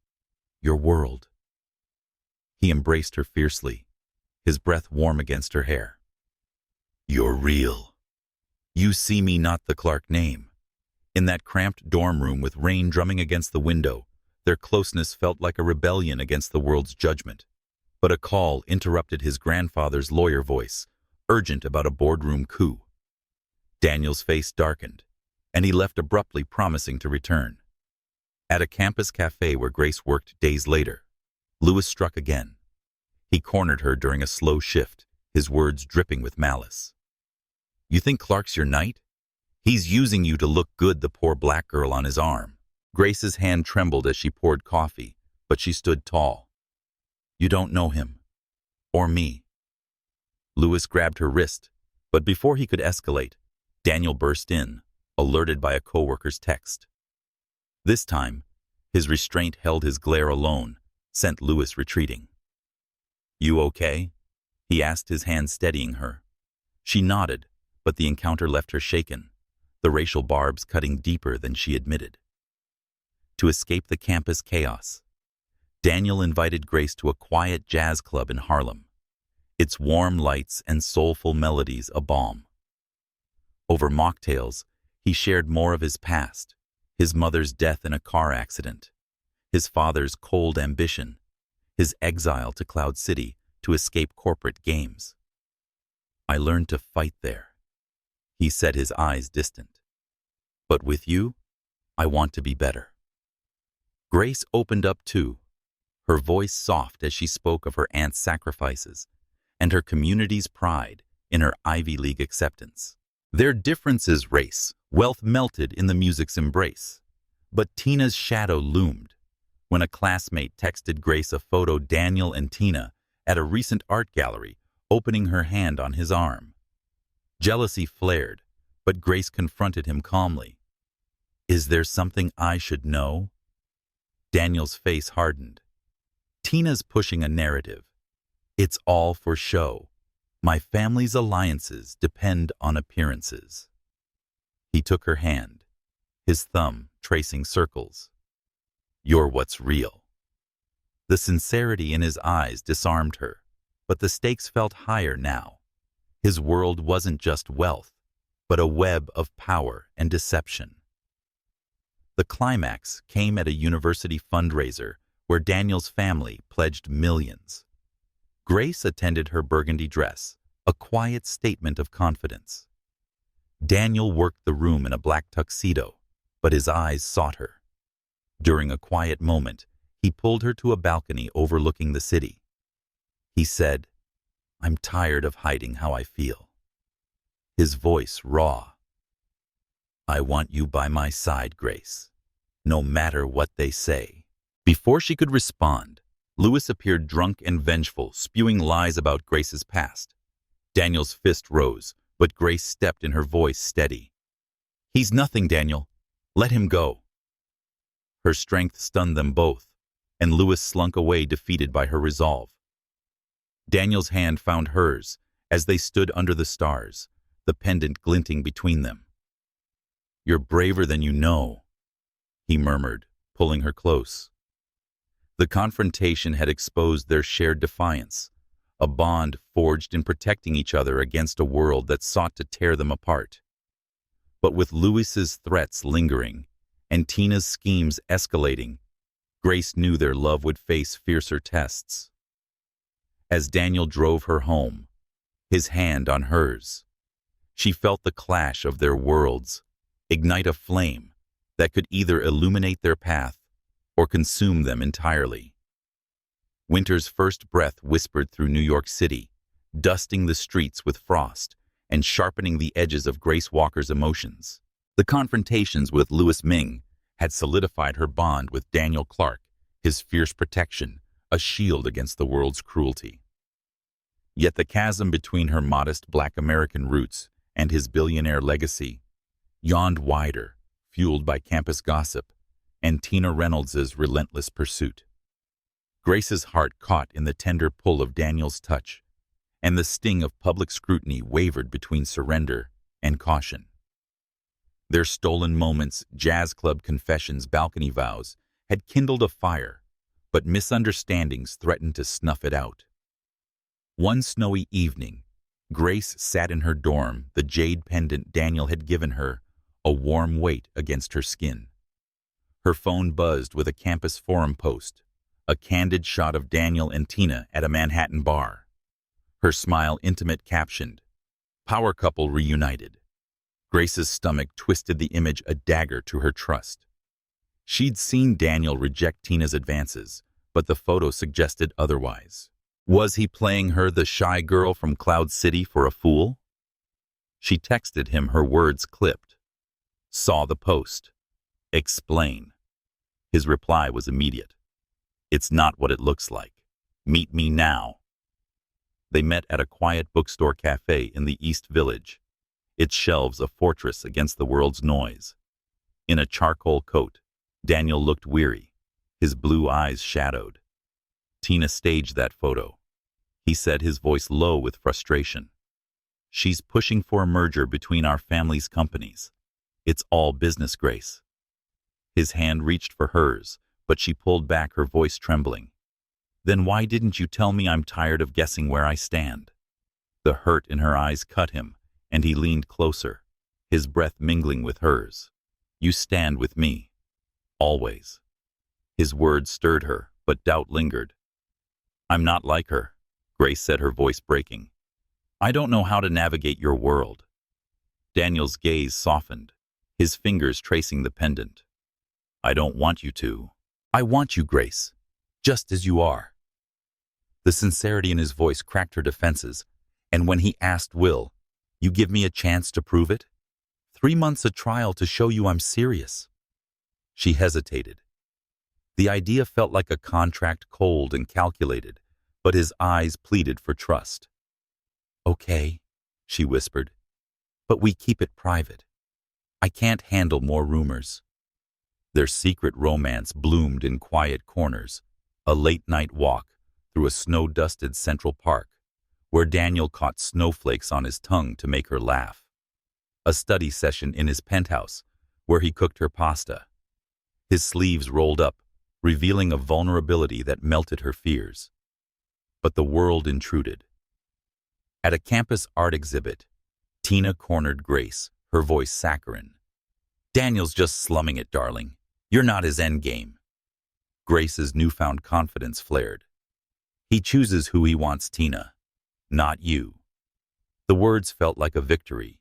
your world." He embraced her fiercely, his breath warm against her hair. "You're real. You see me, not the Clark name." In that cramped dorm room with rain drumming against the window, their closeness felt like a rebellion against the world's judgment. But a call interrupted his grandfather's lawyer voice, urgent about a boardroom coup. Daniel's face darkened, and he left abruptly, promising to return. At a campus cafe where Grace worked days later, Louis struck again. He cornered her during a slow shift, his words dripping with malice. "You think Clark's your knight? He's using you to look good," the poor black girl on his arm. Grace's hand trembled as she poured coffee, but she stood tall. You don't know him. Or me. Louis grabbed her wrist, but before he could escalate, Daniel burst in, alerted by a coworker's text. This time, his restraint held his glare alone, sent Louis retreating. You okay? He asked, his hand steadying her. She nodded, but the encounter left her shaken, the racial barbs cutting deeper than she admitted. To escape the campus chaos, Daniel invited Grace to a quiet jazz club in Harlem, its warm lights and soulful melodies a balm. Over mocktails, he shared more of his past, his mother's death in a car accident, his father's cold ambition, his exile to Cloud City to escape corporate games. I learned to fight there, he said, his eyes distant. But with you, I want to be better. Grace opened up too, her voice soft as she spoke of her aunt's sacrifices and her community's pride in her Ivy League acceptance. Their differences race, wealth melted in the music's embrace. But Tina's shadow loomed when a classmate texted Grace a photo Daniel and Tina at a recent art gallery, opening her hand on his arm. Jealousy flared, but Grace confronted him calmly. Is there something I should know? Daniel's face hardened. Tina's pushing a narrative. It's all for show. My family's alliances depend on appearances. He took her hand, his thumb tracing circles. You're what's real. The sincerity in his eyes disarmed her, but the stakes felt higher now. His world wasn't just wealth, but a web of power and deception. The climax came at a university fundraiser where Daniel's family pledged millions. Grace attended her burgundy dress, a quiet statement of confidence. Daniel worked the room in a black tuxedo, but his eyes sought her. During a quiet moment, he pulled her to a balcony overlooking the city. He said, I'm tired of hiding how I feel. His voice raw. I want you by my side, Grace, no matter what they say. Before she could respond, Louis appeared drunk and vengeful, spewing lies about Grace's past. Daniel's fist rose, but Grace stepped in, her voice steady. He's nothing, Daniel. Let him go. Her strength stunned them both, and Louis slunk away, defeated by her resolve. Daniel's hand found hers as they stood under the stars, the pendant glinting between them. You're braver than you know, he murmured, pulling her close. The confrontation had exposed their shared defiance, a bond forged in protecting each other against a world that sought to tear them apart. But with Louis's threats lingering and Tina's schemes escalating, Grace knew their love would face fiercer tests. As Daniel drove her home, his hand on hers, she felt the clash of their worlds ignite a flame that could either illuminate their path or consume them entirely. Winter's first breath whispered through New York City, dusting the streets with frost and sharpening the edges of Grace Walker's emotions. The confrontations with Louis Ming had solidified her bond with Daniel Clark, his fierce protection, a shield against the world's cruelty. Yet the chasm between her modest Black American roots and his billionaire legacy yawned wider, fueled by campus gossip and Tina Reynolds's relentless pursuit. Grace's heart caught in the tender pull of Daniel's touch, and the sting of public scrutiny wavered between surrender and caution. Their stolen moments, jazz club confessions, balcony vows, had kindled a fire, but misunderstandings threatened to snuff it out. One snowy evening, Grace sat in her dorm, the jade pendant Daniel had given her, a warm weight against her skin. Her phone buzzed with a campus forum post, a candid shot of Daniel and Tina at a Manhattan bar. Her smile intimate captioned, "Power couple reunited." Grace's stomach twisted, the image a dagger to her trust. She'd seen Daniel reject Tina's advances, but the photo suggested otherwise. Was he playing her, the shy girl from Cloud City, for a fool? She texted him, her words clipped. Saw the post. Explain. His reply was immediate. It's not what it looks like. Meet me now. They met at a quiet bookstore cafe in the East Village, its shelves a fortress against the world's noise. In a charcoal coat, Daniel looked weary, his blue eyes shadowed. Tina staged that photo. He said, his voice low with frustration. She's pushing for a merger between our family's companies. It's all business, Grace. His hand reached for hers, but she pulled back, her voice trembling. Then why didn't you tell me? I'm tired of guessing where I stand. The hurt in her eyes cut him, and he leaned closer, his breath mingling with hers. You stand with me. Always. His words stirred her, but doubt lingered. I'm not like her, Grace said, her voice breaking. I don't know how to navigate your world. Daniel's gaze softened, his fingers tracing the pendant. I don't want you to. I want you, Grace, just as you are. The sincerity in his voice cracked her defenses, and when he asked, will you give me a chance to prove it? 3 months of trial to show you I'm serious. She hesitated. The idea felt like a contract, cold and calculated, but his eyes pleaded for trust. Okay, she whispered, but we keep it private. I can't handle more rumors. Their secret romance bloomed in quiet corners, a late-night walk through a snow-dusted Central Park, where Daniel caught snowflakes on his tongue to make her laugh. A study session in his penthouse, where he cooked her pasta. His sleeves rolled up, revealing a vulnerability that melted her fears. But the world intruded. At a campus art exhibit, Tina cornered Grace, her voice saccharine. Daniel's just slumming it, darling. You're not his endgame. Grace's newfound confidence flared. He chooses who he wants, Tina, not you. The words felt like a victory,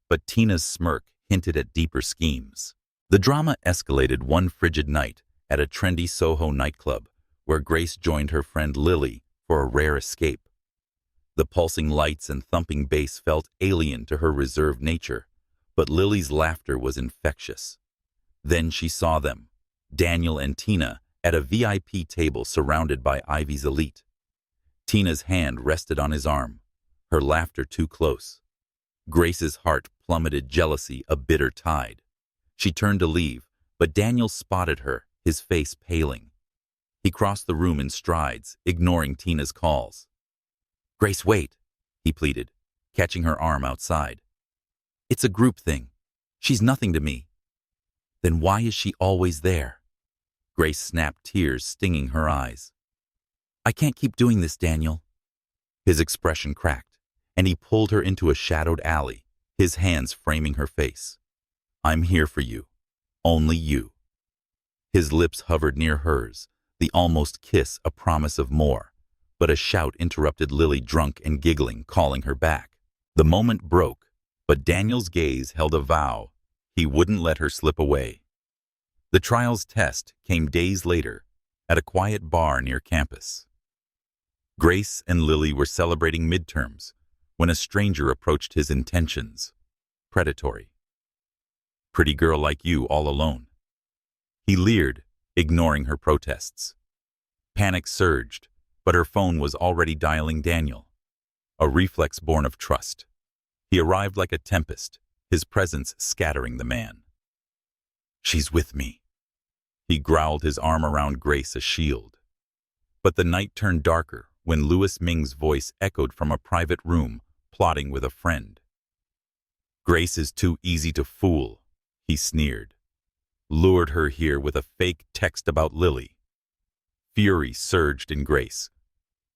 but Tina's smirk hinted at deeper schemes. The drama escalated one frigid night at a trendy Soho nightclub, where Grace joined her friend Lily for a rare escape. The pulsing lights and thumping bass felt alien to her reserved nature, but Lily's laughter was infectious. Then she saw them, Daniel and Tina, at a VIP table surrounded by Ivy's elite. Tina's hand rested on his arm, her laughter too close. Grace's heart plummeted, jealousy a bitter tide. She turned to leave, but Daniel spotted her, his face paling. He crossed the room in strides, ignoring Tina's calls. Grace, wait, he pleaded, catching her arm outside. It's a group thing. She's nothing to me. Then why is she always there? Grace snapped, tears stinging her eyes. I can't keep doing this, Daniel. His expression cracked, and he pulled her into a shadowed alley, his hands framing her face. I'm here for you. Only you. His lips hovered near hers, the almost kiss a promise of more, but a shout interrupted Lily, drunk and giggling, calling her back. The moment broke, but Daniel's gaze held a vow. He wouldn't let her slip away. The trial's test came days later, at a quiet bar near campus. Grace and Lily were celebrating midterms when a stranger approached his intentions. Predatory. Pretty girl like you all alone. He leered, ignoring her protests. Panic surged, but her phone was already dialing Daniel. A reflex born of trust. He arrived like a tempest, his presence scattering the man. She's with me. He growled, his arm around Grace, a shield. But the night turned darker when Louis Ming's voice echoed from a private room, plotting with a friend. Grace is too easy to fool, he sneered. Lured her here with a fake text about Lily. Fury surged in Grace.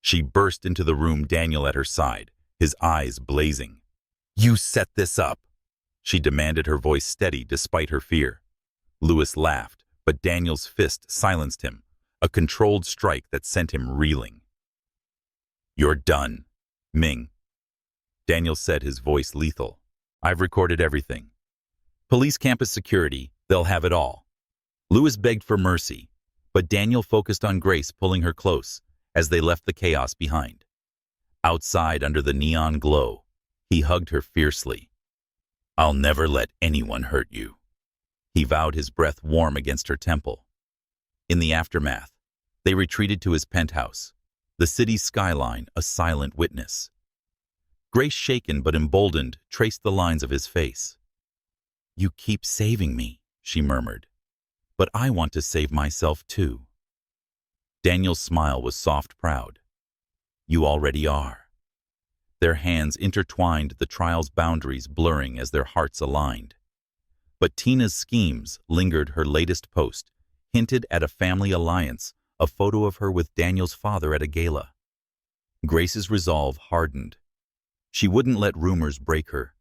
She burst into the room, Daniel at her side, his eyes blazing. You set this up, she demanded, her voice steady despite her fear. Louis laughed, but Daniel's fist silenced him, a controlled strike that sent him reeling. You're done, Ming. Daniel said, his voice lethal. I've recorded everything. Police, campus security, they'll have it all. Louis begged for mercy, but Daniel focused on Grace, pulling her close as they left the chaos behind. Outside, under the neon glow, he hugged her fiercely. I'll never let anyone hurt you. He vowed, his breath warm against her temple. In the aftermath, they retreated to his penthouse, the city's skyline a silent witness. Grace, shaken but emboldened, traced the lines of his face. "You keep saving me," she murmured, "but I want to save myself too." Daniel's smile was soft, proud. "You already are." Their hands intertwined, the trial's boundaries blurring as their hearts aligned. But Tina's schemes lingered. Her latest post hinted at a family alliance, a photo of her with Daniel's father at a gala. Grace's resolve hardened. She wouldn't let rumors break her.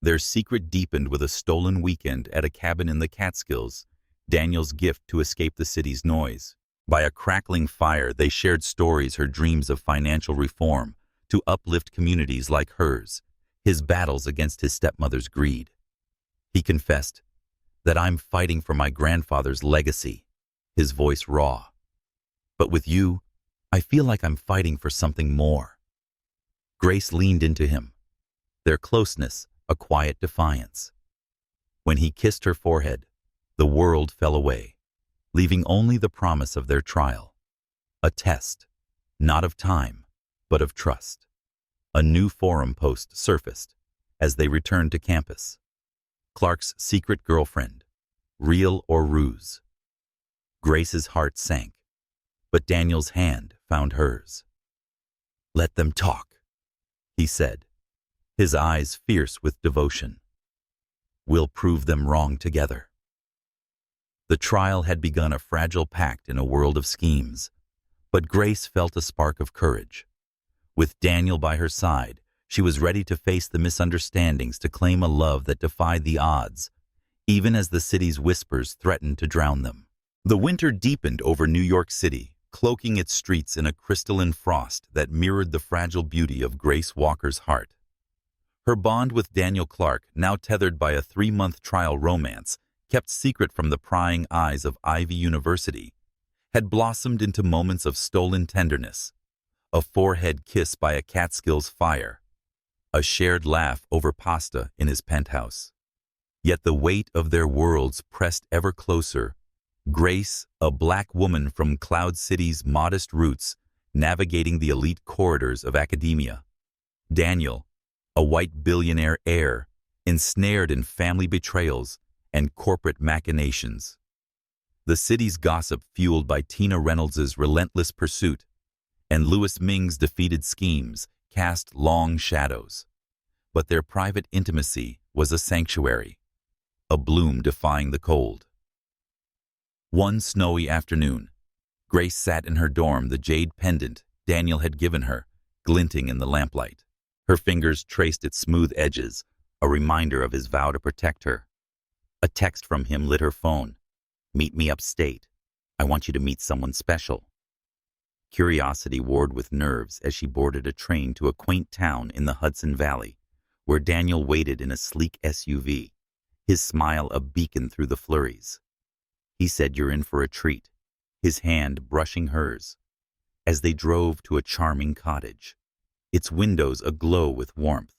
Their secret deepened with a stolen weekend at a cabin in the Catskills, Daniel's gift to escape the city's noise. By a crackling fire, they shared stories, her dreams of financial reform, to uplift communities like hers, his battles against his stepmother's greed. He confessed, "That I'm fighting for my grandfather's legacy," his voice raw. "But with you, I feel like I'm fighting for something more." Grace leaned into him, their closeness a quiet defiance. When he kissed her forehead, the world fell away, leaving only the promise of their trial. A test, not of time, but of trust. A new forum post surfaced as they returned to campus. Clark's secret girlfriend, real or ruse? Grace's heart sank, but Daniel's hand found hers. "Let them talk," he said, his eyes fierce with devotion. "We'll prove them wrong together." The trial had begun, a fragile pact in a world of schemes, but Grace felt a spark of courage. With Daniel by her side, she was ready to face the misunderstandings, to claim a love that defied the odds, even as the city's whispers threatened to drown them. The winter deepened over New York City, cloaking its streets in a crystalline frost that mirrored the fragile beauty of Grace Walker's heart. Her bond with Daniel Clark, now tethered by a 3-month trial romance, kept secret from the prying eyes of Ivy University, had blossomed into moments of stolen tenderness, a forehead kiss by a Catskills fire, a shared laugh over pasta in his penthouse. Yet the weight of their worlds pressed ever closer. Grace, a black woman from Cloud City's modest roots, navigating the elite corridors of academia. Daniel, a white billionaire heir, ensnared in family betrayals and corporate machinations. The city's gossip fueled by Tina Reynolds's relentless pursuit, and Louis Ming's defeated schemes cast long shadows. But their private intimacy was a sanctuary, a bloom defying the cold. One snowy afternoon, Grace sat in her dorm, the jade pendant Daniel had given her, glinting in the lamplight. Her fingers traced its smooth edges, a reminder of his vow to protect her. A text from him lit her phone. "Meet me upstate. I want you to meet someone special." Curiosity warred with nerves as she boarded a train to a quaint town in the Hudson Valley, where Daniel waited in a sleek SUV, his smile a beacon through the flurries. He said, "You're in for a treat," his hand brushing hers, as they drove to a charming cottage, its windows aglow with warmth.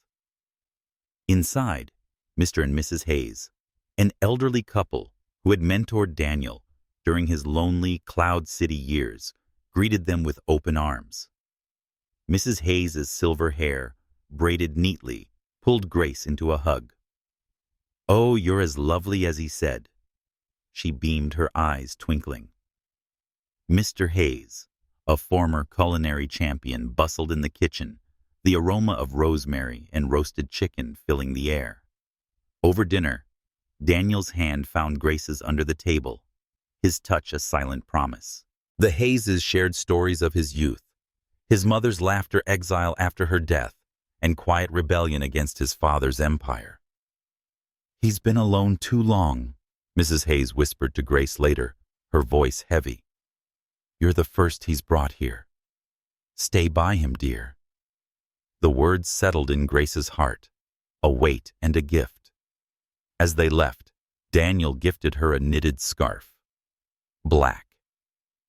Inside, Mr. and Mrs. Hayes, an elderly couple who had mentored Daniel during his lonely Cloud City years, greeted them with open arms. Mrs. Hayes's silver hair, braided neatly, pulled Grace into a hug. "Oh, you're as lovely as he said." She beamed, her eyes twinkling. Mr. Hayes, a former culinary champion, bustled in the kitchen, the aroma of rosemary and roasted chicken filling the air. Over dinner, Daniel's hand found Grace's under the table, his touch a silent promise. The Hayeses shared stories of his youth, his mother's laughter, exile after her death, and quiet rebellion against his father's empire. "He's been alone too long," Mrs. Hayes whispered to Grace later, her voice heavy. "You're the first he's brought here. Stay by him, dear." The words settled in Grace's heart, a weight and a gift. As they left, Daniel gifted her a knitted scarf. Black,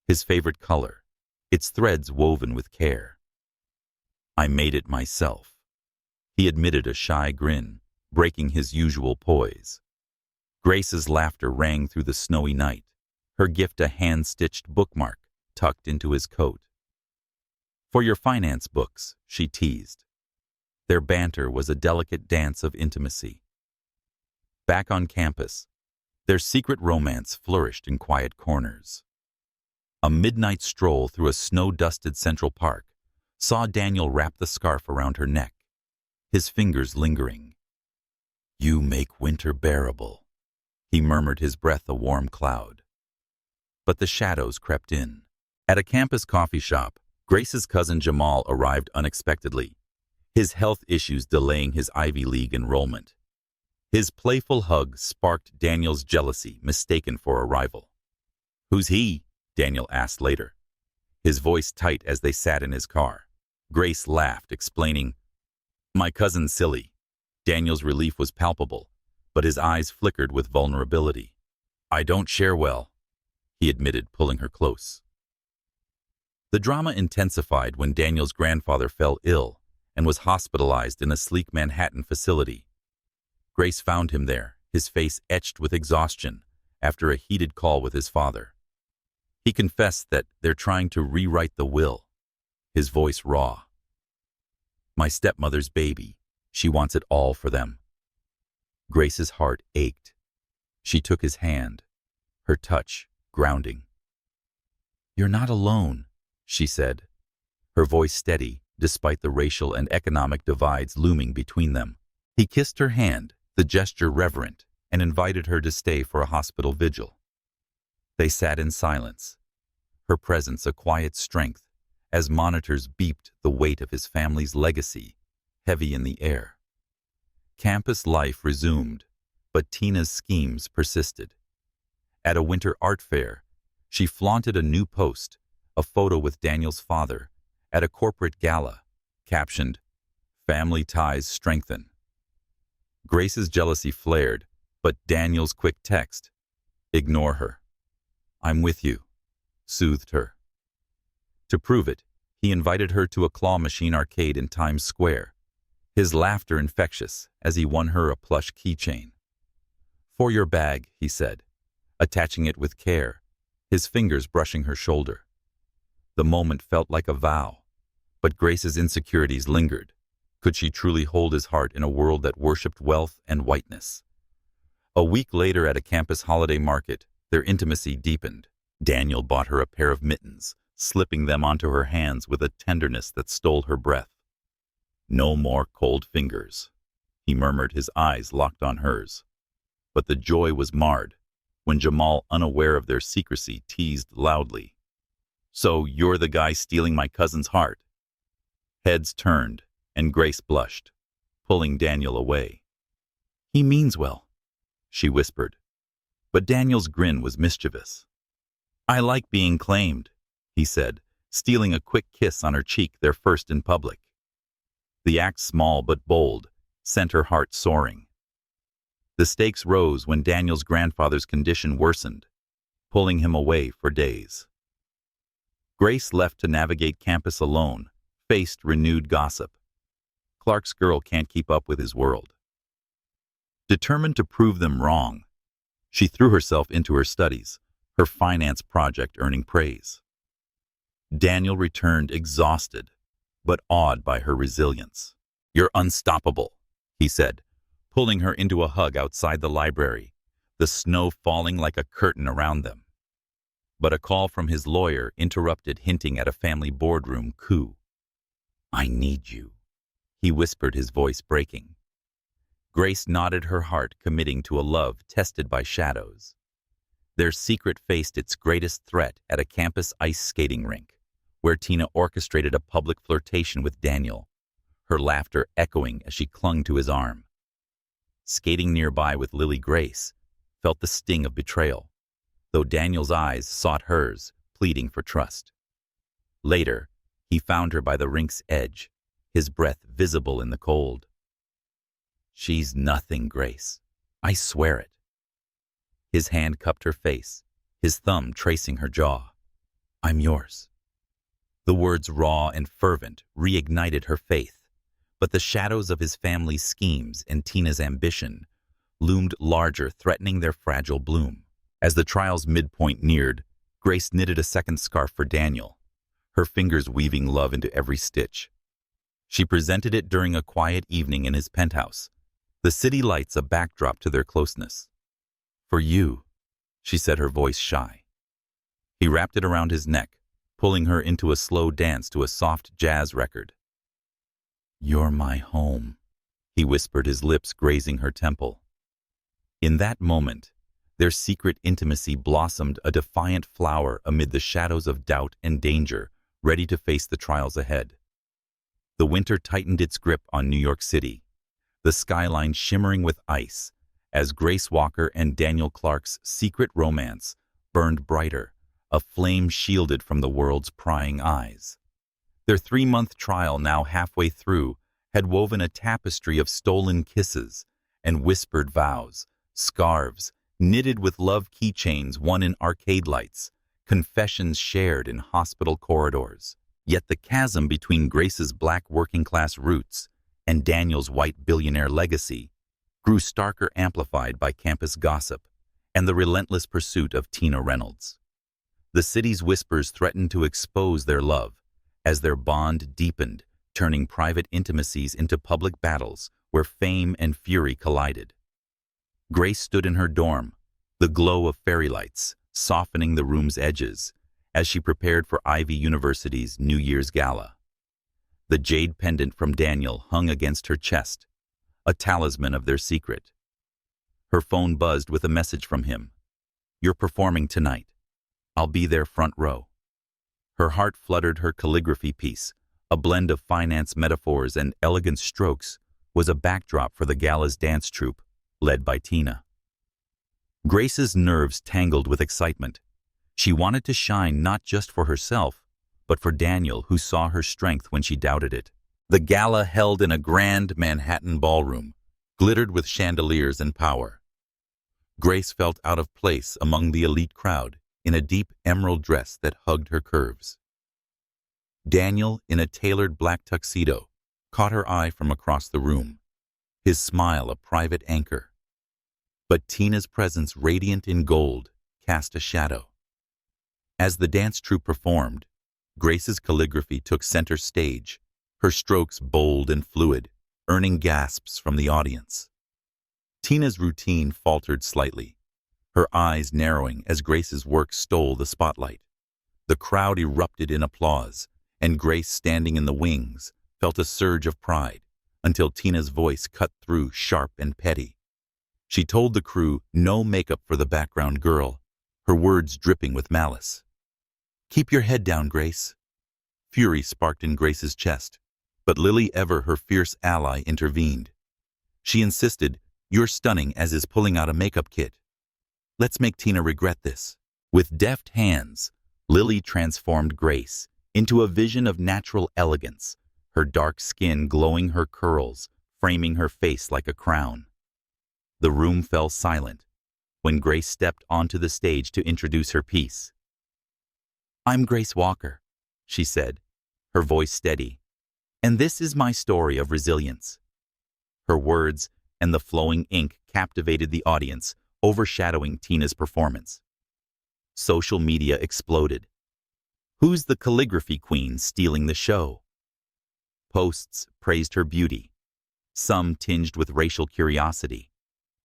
his favorite color, its threads woven with care. "I made it myself," he admitted, a shy grin, breaking his usual poise. Grace's laughter rang through the snowy night, her gift a hand-stitched bookmark tucked into his coat. For your finance books, she teased. Their banter was a delicate dance of intimacy. Back on campus, their secret romance flourished in quiet corners. A midnight stroll through a snow-dusted Central Park saw Daniel wrap the scarf around her neck, his fingers lingering. "You make winter bearable," he murmured, his breath a warm cloud. But the shadows crept in. At a campus coffee shop, Grace's cousin Jamal arrived unexpectedly, his health issues delaying his Ivy League enrollment. His playful hug sparked Daniel's jealousy, mistaken for a rival. "Who's he?" Daniel asked later, his voice tight as they sat in his car. Grace laughed, explaining, "My cousin's silly." Daniel's relief was palpable, but his eyes flickered with vulnerability. "I don't share well," he admitted, pulling her close. The drama intensified when Daniel's grandfather fell ill and was hospitalized in a sleek Manhattan facility. Grace found him there, his face etched with exhaustion, after a heated call with his father. He confessed that they're trying to rewrite the will, his voice raw. "My stepmother's baby. She wants it all for them." Grace's heart ached. She took his hand, her touch grounding. "You're not alone," she said, her voice steady despite the racial and economic divides looming between them. He kissed her hand, the gesture reverent, and invited her to stay for a hospital vigil. They sat in silence, her presence a quiet strength, as monitors beeped the weight of his family's legacy, heavy in the air. Campus life resumed, but Tina's schemes persisted. At a winter art fair, she flaunted a new post, a photo with Daniel's father, at a corporate gala, captioned, "Family ties strengthen." Grace's jealousy flared, but Daniel's quick text, "Ignore her. I'm with you," soothed her. To prove it, he invited her to a claw machine arcade in Times Square, his laughter infectious as he won her a plush keychain. "For your bag," he said, attaching it with care, his fingers brushing her shoulder. The moment felt like a vow, but Grace's insecurities lingered. Could she truly hold his heart in a world that worshipped wealth and whiteness? A week later at a campus holiday market, their intimacy deepened. Daniel bought her a pair of mittens, slipping them onto her hands with a tenderness that stole her breath. "No more cold fingers," he murmured, his eyes locked on hers. But the joy was marred when Jamal, unaware of their secrecy, teased loudly, "So you're the guy stealing my cousin's heart?" Heads turned, and Grace blushed, pulling Daniel away. "He means well," she whispered. But Daniel's grin was mischievous. "I like being claimed," he said, stealing a quick kiss on her cheek, their first in public. The act, small but bold, sent her heart soaring. The stakes rose when Daniel's grandfather's condition worsened, pulling him away for days. Grace left to navigate campus alone, faced renewed gossip. Clark's girl can't keep up with his world. Determined to prove them wrong, she threw herself into her studies, her finance project earning praise. Daniel returned exhausted, but awed by her resilience. "You're unstoppable," he said, pulling her into a hug outside the library, the snow falling like a curtain around them. But a call from his lawyer interrupted, hinting at a family boardroom coup. "I need you," he whispered, his voice breaking. Grace nodded, her heart committing to a love tested by shadows. Their secret faced its greatest threat at a campus ice skating rink, where Tina orchestrated a public flirtation with Daniel, her laughter echoing as she clung to his arm. Skating nearby with Lily, Grace felt the sting of betrayal, though Daniel's eyes sought hers, pleading for trust. Later, he found her by the rink's edge, his breath visible in the cold. "She's nothing, Grace. I swear it." His hand cupped her face, his thumb tracing her jaw. "I'm yours." The words, raw and fervent, reignited her faith, but the shadows of his family's schemes and Tina's ambition loomed larger, threatening their fragile bloom. As the trial's midpoint neared, Grace knitted a second scarf for Daniel, her fingers weaving love into every stitch. She presented it during a quiet evening in his penthouse, the city lights a backdrop to their closeness. "For you," she said, her voice shy. He wrapped it around his neck, pulling her into a slow dance to a soft jazz record. "You're my home," he whispered, his lips grazing her temple. In that moment, their secret intimacy blossomed, a defiant flower amid the shadows of doubt and danger, ready to face the trials ahead. The winter tightened its grip on New York City, the skyline shimmering with ice, as Grace Walker and Daniel Clark's secret romance burned brighter, a flame shielded from the world's prying eyes. Their 3-month trial, now halfway through, had woven a tapestry of stolen kisses and whispered vows, scarves knitted with love keychains won in arcade lights, confessions shared in hospital corridors. Yet the chasm between Grace's black working-class roots and Daniel's white billionaire legacy grew starker, amplified by campus gossip and the relentless pursuit of Tina Reynolds. The city's whispers threatened to expose their love as their bond deepened, turning private intimacies into public battles where fame and fury collided. Grace stood in her dorm, the glow of fairy lights softening the room's edges as she prepared for Ivy University's New Year's Gala. The jade pendant from Daniel hung against her chest, a talisman of their secret. Her phone buzzed with a message from him. "You're performing tonight. I'll be there front row." Her heart fluttered. Her calligraphy piece, a blend of finance metaphors and elegant strokes, was a backdrop for the gala's dance troupe, led by Tina. Grace's nerves tangled with excitement. She wanted to shine not just for herself, but for Daniel, who saw her strength when she doubted it. The gala, held in a grand Manhattan ballroom, glittered with chandeliers and power. Grace felt out of place among the elite crowd in a deep emerald dress that hugged her curves. Daniel, in a tailored black tuxedo, caught her eye from across the room, his smile a private anchor. But Tina's presence, radiant in gold, cast a shadow. As the dance troupe performed, Grace's calligraphy took center stage, her strokes bold and fluid, earning gasps from the audience. Tina's routine faltered slightly, her eyes narrowing as Grace's work stole the spotlight. The crowd erupted in applause, and Grace, standing in the wings, felt a surge of pride, until Tina's voice cut through, sharp and petty. She told the crew no makeup for the background girl, her words dripping with malice. "Keep your head down, Grace." Fury sparked in Grace's chest, but Lily Ever, her fierce ally, intervened. She insisted, "You're stunning as is pulling out a makeup kit. Let's make Tina regret this." With deft hands, Lily transformed Grace into a vision of natural elegance, her dark skin glowing, her curls framing her face like a crown. The room fell silent when Grace stepped onto the stage to introduce her piece. "I'm Grace Walker," she said, her voice steady, "and this is my story of resilience." Her words and the flowing ink captivated the audience, overshadowing Tina's performance. Social media exploded. "Who's the calligraphy queen stealing the show?" Posts praised her beauty, some tinged with racial curiosity.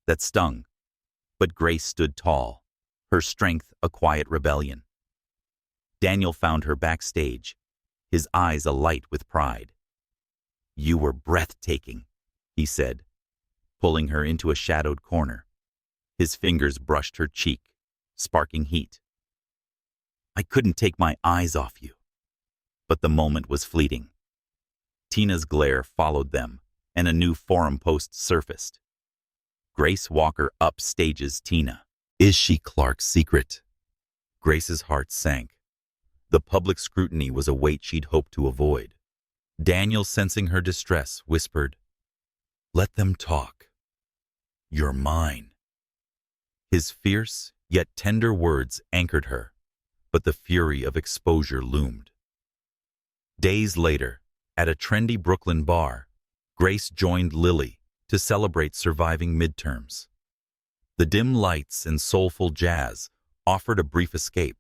That stung, but Grace stood tall, her strength a quiet rebellion. Daniel found her backstage, his eyes alight with pride. "You were breathtaking," he said, pulling her into a shadowed corner. His fingers brushed her cheek, sparking heat. "I couldn't take my eyes off you." But the moment was fleeting. Tina's glare followed them, and a new forum post surfaced. "Grace Walker upstages Tina. Is she Clark's secret?" Grace's heart sank. The public scrutiny was a weight she'd hoped to avoid. Daniel, sensing her distress, whispered, "Let them talk. You're mine." His fierce yet tender words anchored her, but the fury of exposure loomed. Days later, at a trendy Brooklyn bar, Grace joined Lily to celebrate surviving midterms. The dim lights and soulful jazz offered a brief escape,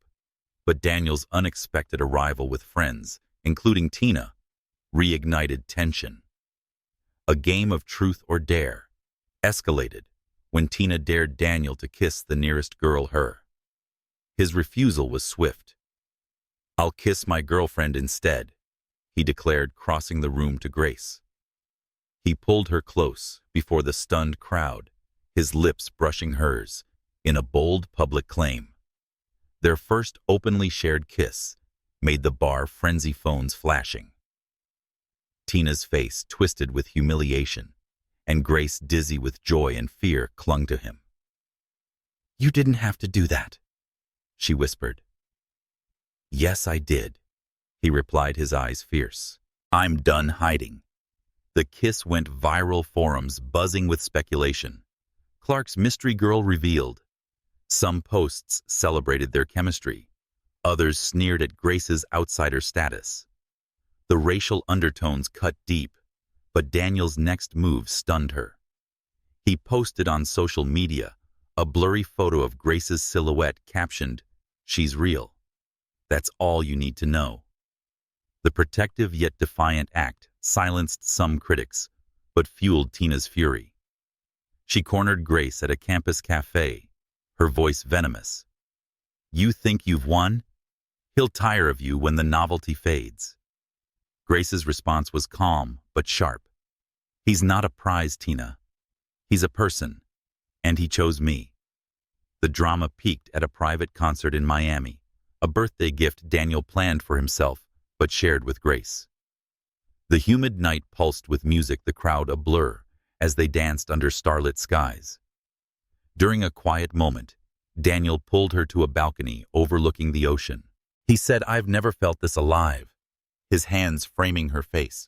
But Daniel's unexpected arrival with friends, including Tina, reignited tension. A game of truth or dare escalated when Tina dared Daniel to kiss the nearest girl her. His refusal was swift. "I'll kiss my girlfriend instead," he declared, crossing the room to Grace. He pulled her close before the stunned crowd, his lips brushing hers, in a bold public claim. Their first openly shared kiss made the bar frenzy phones flashing. Tina's face twisted with humiliation, and Grace, dizzy with joy and fear, clung to him. "You didn't have to do that," she whispered. "Yes, I did," he replied, his eyes fierce. "I'm done hiding." The kiss went viral, forums buzzing with speculation. Clark's mystery girl revealed. Some posts celebrated their chemistry. Others sneered at Grace's outsider status. The racial undertones cut deep, but Daniel's next move stunned her. He posted on social media a blurry photo of Grace's silhouette captioned, "She's real. That's all you need to know." The protective yet defiant act silenced some critics, but fueled Tina's fury. She cornered Grace at a campus cafe, her voice venomous. "You think you've won? He'll tire of you when the novelty fades." Grace's response was calm but sharp. "He's not a prize, Tina. He's a person, and he chose me." The drama peaked at a private concert in Miami, a birthday gift Daniel planned for himself but shared with Grace. The humid night pulsed with music, the crowd a blur as they danced under starlit skies. During a quiet moment, Daniel pulled her to a balcony overlooking the ocean. He said, "I've never felt this alive," his hands framing her face.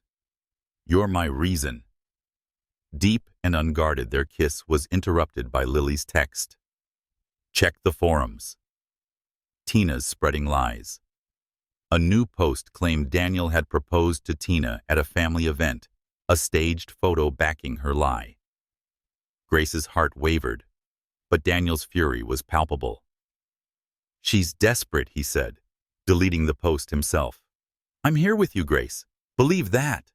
"You're my reason." Deep and unguarded, their kiss was interrupted by Lily's text. "Check the forums." Tina's spreading lies. A new post claimed Daniel had proposed to Tina at a family event, a staged photo backing her lie. Grace's heart wavered, but Daniel's fury was palpable. "She's desperate," he said, deleting the post himself. "I'm here with you, Grace. Believe that."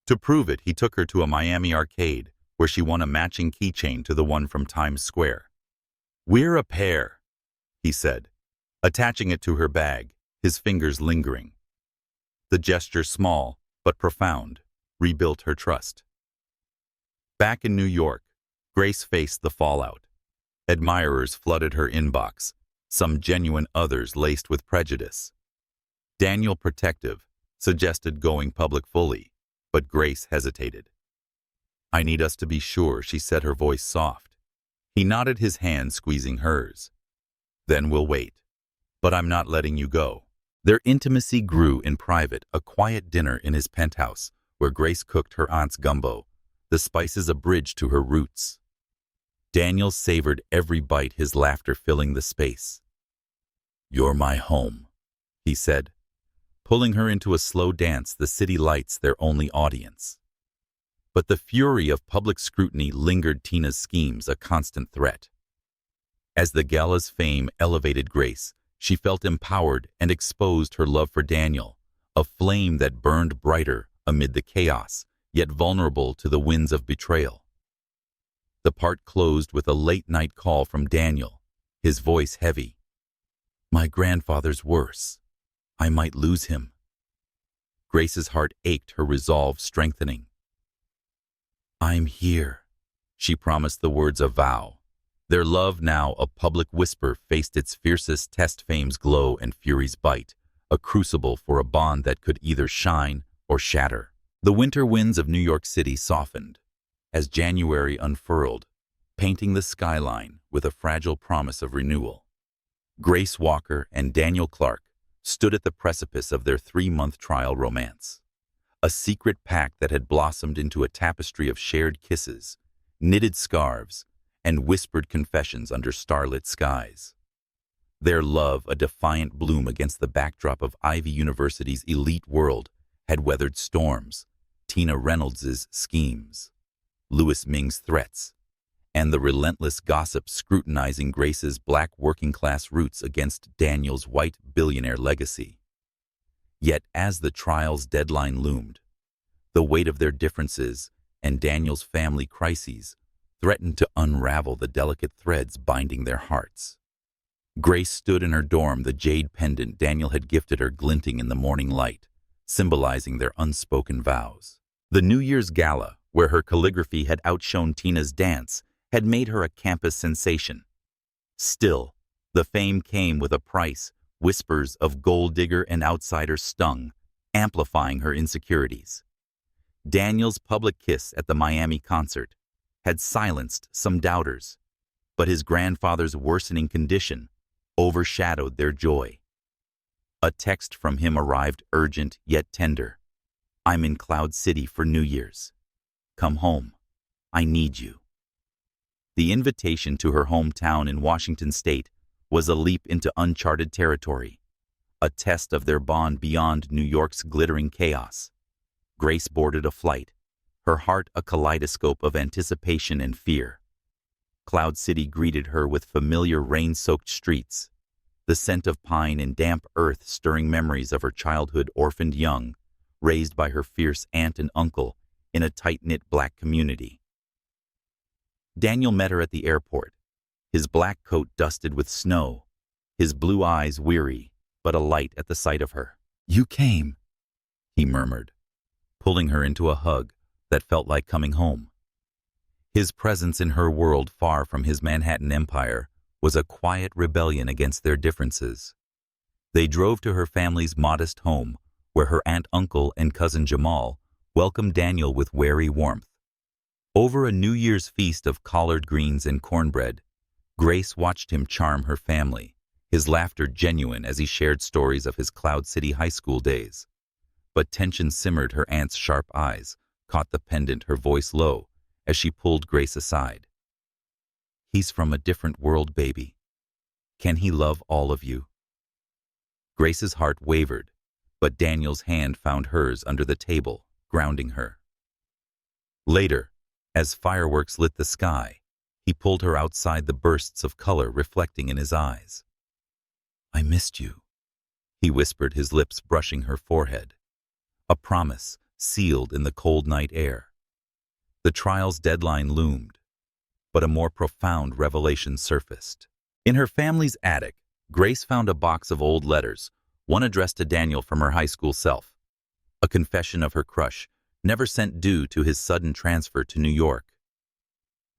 To prove it, he took her to a Miami arcade where she won a matching keychain to the one from Times Square. "We're a pair," he said, attaching it to her bag, his fingers lingering. The gesture, small but profound, rebuilt her trust. Back in New York, Grace faced the fallout. Admirers flooded her inbox, some genuine, others laced with prejudice. Daniel, protective, suggested going public fully, but Grace hesitated. "I need us to be sure," she said, her voice soft. He nodded, his hand squeezing hers. "Then we'll wait. But I'm not letting you go." Their intimacy grew in private, a quiet dinner in his penthouse where Grace cooked her aunt's gumbo, the spices a bridge to her roots. Daniel savored every bite, his laughter filling the space. "You're my home," he said, pulling her into a slow dance, the city lights their only audience. But the fury of public scrutiny lingered, Tina's schemes a constant threat. As the gala's fame elevated Grace, she felt empowered and exposed her love for Daniel, a flame that burned brighter amid the chaos, yet vulnerable to the winds of betrayal. The part closed with a late-night call from Daniel, his voice heavy. "My grandfather's worse. I might lose him." Grace's heart ached, her resolve strengthening. "I'm here," she promised, the words a vow. Their love, now a public whisper, faced its fiercest test, fame's glow and fury's bite, a crucible for a bond that could either shine or shatter. The winter winds of New York City softened as January unfurled, painting the skyline with a fragile promise of renewal. Grace Walker and Daniel Clark stood at the precipice of their 3-month trial romance, a secret pact that had blossomed into a tapestry of shared kisses, knitted scarves, and whispered confessions under starlit skies. Their love, a defiant bloom against the backdrop of Ivy University's elite world, had weathered storms, Tina Reynolds's schemes, Louis Ming's threats, and the relentless gossip scrutinizing Grace's black working-class roots against Daniel's white billionaire legacy. Yet as the trial's deadline loomed, the weight of their differences and Daniel's family crises threatened to unravel the delicate threads binding their hearts. Grace stood in her dorm, the jade pendant Daniel had gifted her glinting in the morning light, symbolizing their unspoken vows. The New Year's gala, where her calligraphy had outshone Tina's dance, had made her a campus sensation. Still, the fame came with a price. Whispers of gold digger and outsider stung, amplifying her insecurities. Daniel's public kiss at the Miami concert had silenced some doubters, but his grandfather's worsening condition overshadowed their joy. A text from him arrived, urgent yet tender. "I'm in Cloud City for New Year's. Come home. I need you." The invitation to her hometown in Washington State was a leap into uncharted territory, a test of their bond beyond New York's glittering chaos. Grace boarded a flight, her heart a kaleidoscope of anticipation and fear. Cloud City greeted her with familiar rain-soaked streets, the scent of pine and damp earth stirring memories of her childhood orphaned young, raised by her fierce aunt and uncle in a tight-knit black community. Daniel met her at the airport, his black coat dusted with snow, his blue eyes weary, but alight at the sight of her. "You came," he murmured, pulling her into a hug that felt like coming home. His presence in her world far from his Manhattan empire was a quiet rebellion against their differences. They drove to her family's modest home, where her aunt, uncle, and cousin Jamal welcomed Daniel with wary warmth. Over a New Year's feast of collard greens and cornbread, Grace watched him charm her family, his laughter genuine as he shared stories of his Cloud City high school days. But tension simmered. Her aunt's sharp eyes caught the pendant, her voice low, as she pulled Grace aside. "He's from a different world, baby. Can he love all of you?" Grace's heart wavered, but Daniel's hand found hers under the table, grounding her. Later, as fireworks lit the sky, he pulled her outside, the bursts of color reflecting in his eyes. "I missed you," he whispered, his lips brushing her forehead. A promise sealed in the cold night air. The trial's deadline loomed, but a more profound revelation surfaced. In her family's attic, Grace found a box of old letters, one addressed to Daniel from her high school self. A confession of her crush, never sent due to his sudden transfer to New York.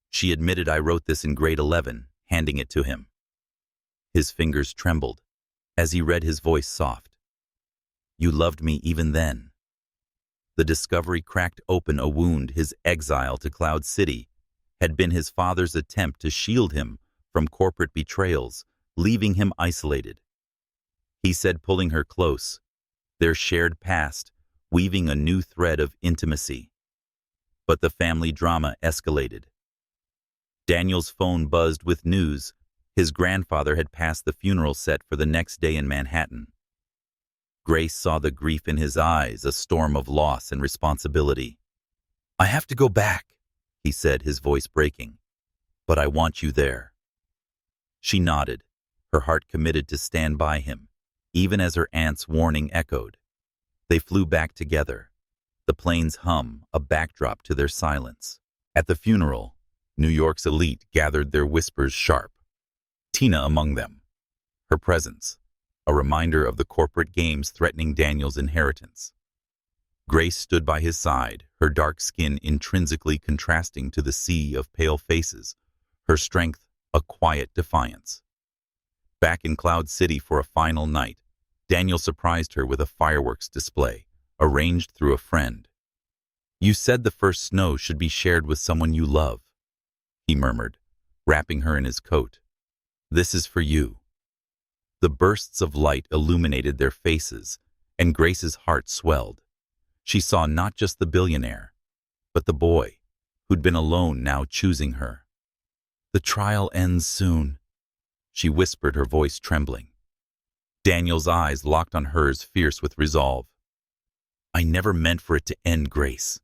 She admitted, "I wrote this in grade 11, handing it to him." His fingers trembled. As he read, his voice soft. "You loved me even then." The discovery cracked open a wound. His exile to Cloud City had been his father's attempt to shield him from corporate betrayals, leaving him isolated. He said, pulling her close, their shared past weaving a new thread of intimacy. But the family drama escalated. Daniel's phone buzzed with news. His grandfather had passed the funeral set for the next day in Manhattan. Grace saw the grief in his eyes, a storm of loss and responsibility. "I have to go back," he said, his voice breaking. "But I want you there." She nodded, her heart committed to stand by him, even as her aunt's warning echoed. They flew back together, the plane's hum a backdrop to their silence. At the funeral, New York's elite gathered, their whispers sharp, Tina among them. Her presence, a reminder of the corporate games threatening Daniel's inheritance. Grace stood by his side, her dark skin intrinsically contrasting to the sea of pale faces, her strength a quiet defiance. Back in Cloud City for a final night, Daniel surprised her with a fireworks display, arranged through a friend. "You said the first snow should be shared with someone you love," he murmured, wrapping her in his coat. "This is for you." The bursts of light illuminated their faces, and Grace's heart swelled. She saw not just the billionaire, but the boy, who'd been alone now choosing her. "The trial ends soon," she whispered, her voice trembling. Daniel's eyes locked on hers, fierce with resolve. "I never meant for it to end, Grace.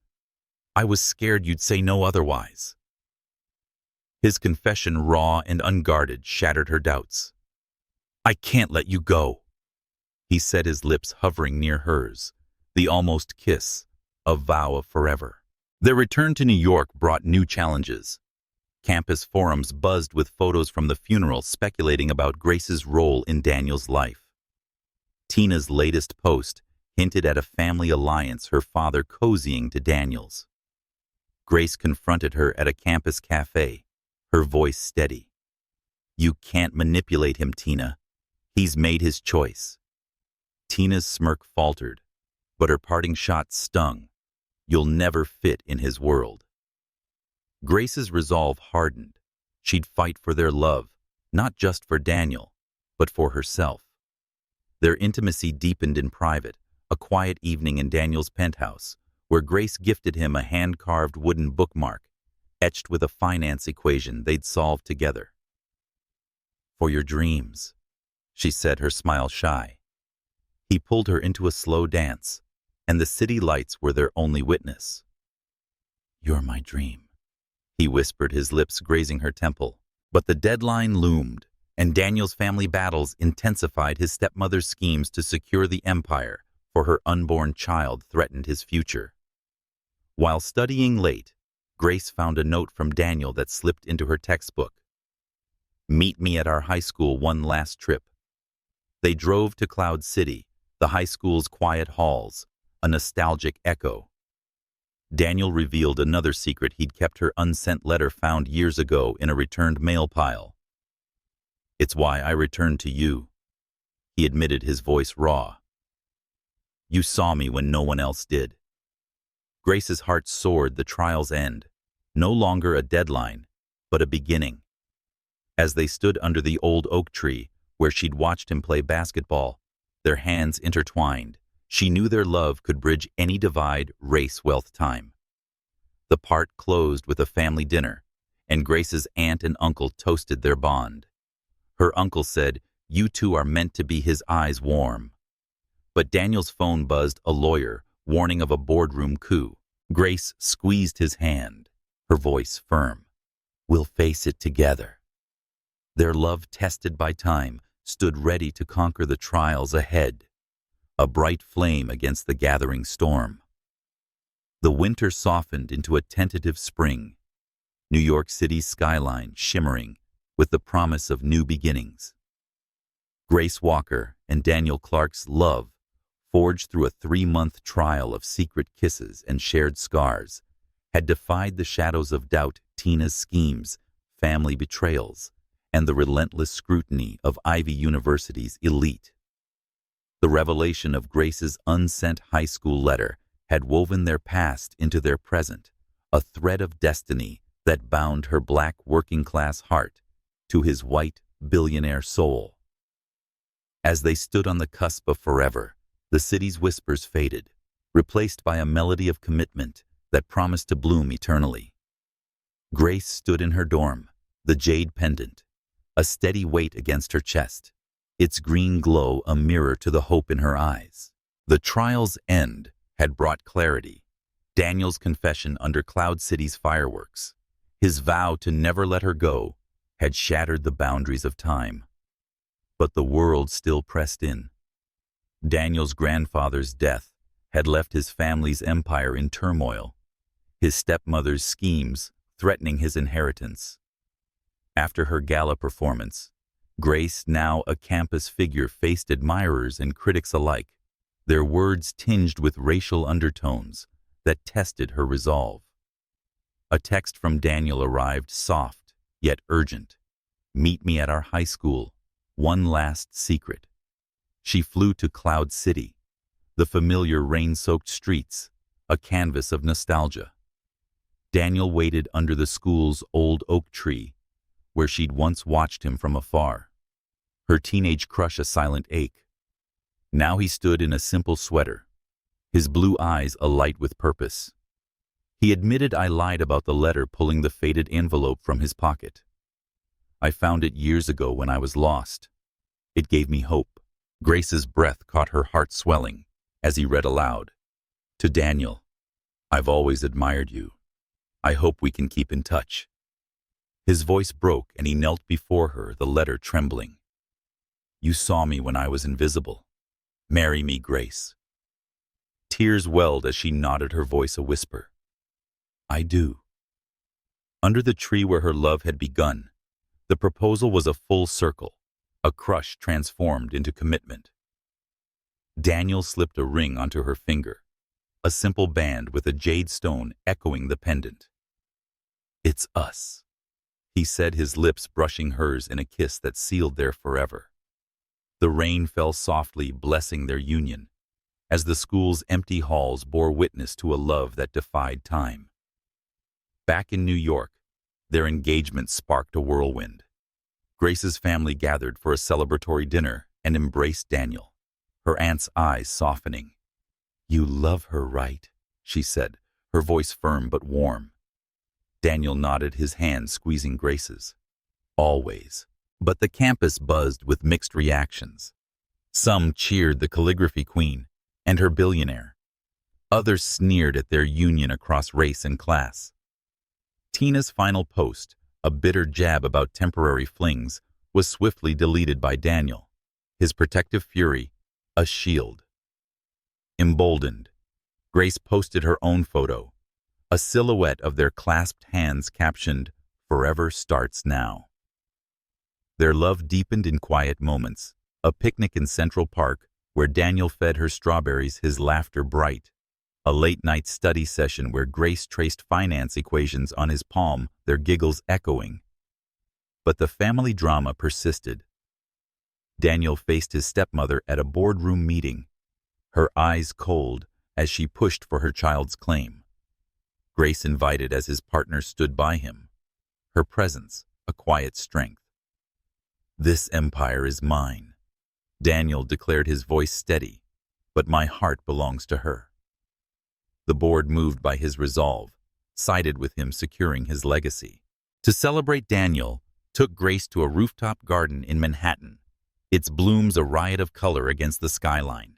I was scared you'd say no otherwise." His confession, raw and unguarded, shattered her doubts. "I can't let you go," he said, his lips hovering near hers, the almost kiss, a vow of forever. Their return to New York brought new challenges. Campus forums buzzed with photos from the funeral speculating about Grace's role in Daniel's life. Tina's latest post hinted at a family alliance, her father cozying to Daniel's. Grace confronted her at a campus cafe, her voice steady. "You can't manipulate him, Tina. He's made his choice." Tina's smirk faltered, but her parting shot stung. "You'll never fit in his world." Grace's resolve hardened. She'd fight for their love, not just for Daniel, but for herself. Their intimacy deepened in private, a quiet evening in Daniel's penthouse, where Grace gifted him a hand-carved wooden bookmark, etched with a finance equation they'd solved together. "For your dreams," she said, her smile shy. He pulled her into a slow dance, and the city lights were their only witness. "You're my dream," he whispered, his lips grazing her temple. But the deadline loomed, and Daniel's family battles intensified. His stepmother's schemes to secure the empire for her unborn child threatened his future. While studying late, Grace found a note from Daniel that slipped into her textbook. "Meet me at our high school one last trip." They drove to Cloud City, the high school's quiet halls, a nostalgic echo. Daniel revealed another secret. He'd kept her unsent letter found years ago in a returned mail pile. "It's why I returned to you," he admitted, his voice raw. "You saw me when no one else did." Grace's heart soared. The trial's end, no longer a deadline, but a beginning. As they stood under the old oak tree, where she'd watched him play basketball, their hands intertwined, she knew their love could bridge any divide, race, wealth, time. The part closed with a family dinner, and Grace's aunt and uncle toasted their bond. Her uncle said, "You two are meant to be," his eyes warm. But Daniel's phone buzzed, a lawyer, warning of a boardroom coup. Grace squeezed his hand, her voice firm. "We'll face it together." Their love, tested by time, stood ready to conquer the trials ahead, a bright flame against the gathering storm. The winter softened into a tentative spring, New York City's skyline shimmering with the promise of new beginnings. Grace Walker and Daniel Clark's love, forged through a 3-month trial of secret kisses and shared scars, had defied the shadows of doubt, Tina's schemes, family betrayals, and the relentless scrutiny of Ivy University's elite. The revelation of Grace's unsent high school letter had woven their past into their present, a thread of destiny that bound her black working-class heart to his white billionaire soul. As they stood on the cusp of forever, the city's whispers faded, replaced by a melody of commitment that promised to bloom eternally. Grace stood in her dorm, the jade pendant, a steady weight against her chest, its green glow a mirror to the hope in her eyes. The trial's end had brought clarity. Daniel's confession under Cloud City's fireworks, his vow to never let her go, had shattered the boundaries of time. But the world still pressed in. Daniel's grandfather's death had left his family's empire in turmoil, his stepmother's schemes threatening his inheritance. After her gala performance, Grace, now a campus figure, faced admirers and critics alike, their words tinged with racial undertones that tested her resolve. A text from Daniel arrived, soft yet urgent. "Meet me at our high school. One last secret." She flew to Cloud City, the familiar rain-soaked streets, a canvas of nostalgia. Daniel waited under the school's old oak tree, where she'd once watched him from afar, her teenage crush a silent ache. Now he stood in a simple sweater, his blue eyes alight with purpose. He admitted, "I lied about the letter," pulling the faded envelope from his pocket. "I found it years ago when I was lost. It gave me hope." Grace's breath caught her heart swelling as he read aloud. "To Daniel, I've always admired you. I hope we can keep in touch." His voice broke and he knelt before her, the letter trembling. You saw me when I was invisible. Marry me, Grace. Tears welled as she nodded, her voice a whisper. I do. Under the tree where her love had begun, the proposal was a full circle, a crush transformed into commitment. Daniel slipped a ring onto her finger, a simple band with a jade stone echoing the pendant. It's us, he said, his lips brushing hers in a kiss that sealed their forever. The rain fell softly, blessing their union, as the school's empty halls bore witness to a love that defied time. Back in New York, their engagement sparked a whirlwind. Grace's family gathered for a celebratory dinner and embraced Daniel, her aunt's eyes softening. You love her, right? She said, her voice firm but warm. Daniel nodded, his hand squeezing Grace's. Always. But the campus buzzed with mixed reactions. Some cheered the calligraphy queen and her billionaire. Others sneered at their union across race and class. Tina's final post, a bitter jab about temporary flings, was swiftly deleted by Daniel, his protective fury a shield. Emboldened, Grace posted her own photo, a silhouette of their clasped hands captioned, Forever starts now. Their love deepened in quiet moments, a picnic in Central Park where Daniel fed her strawberries, his laughter bright, a late-night study session where Grace traced finance equations on his palm, their giggles echoing. But the family drama persisted. Daniel faced his stepmother at a boardroom meeting, her eyes cold as she pushed for her child's claim. Grace invited as his partner stood by him, her presence a quiet strength. This empire is mine, Daniel declared, his voice steady, but my heart belongs to her. The board, moved by his resolve, sided with him, securing his legacy. To celebrate, Daniel took Grace to a rooftop garden in Manhattan, its blooms a riot of color against the skyline.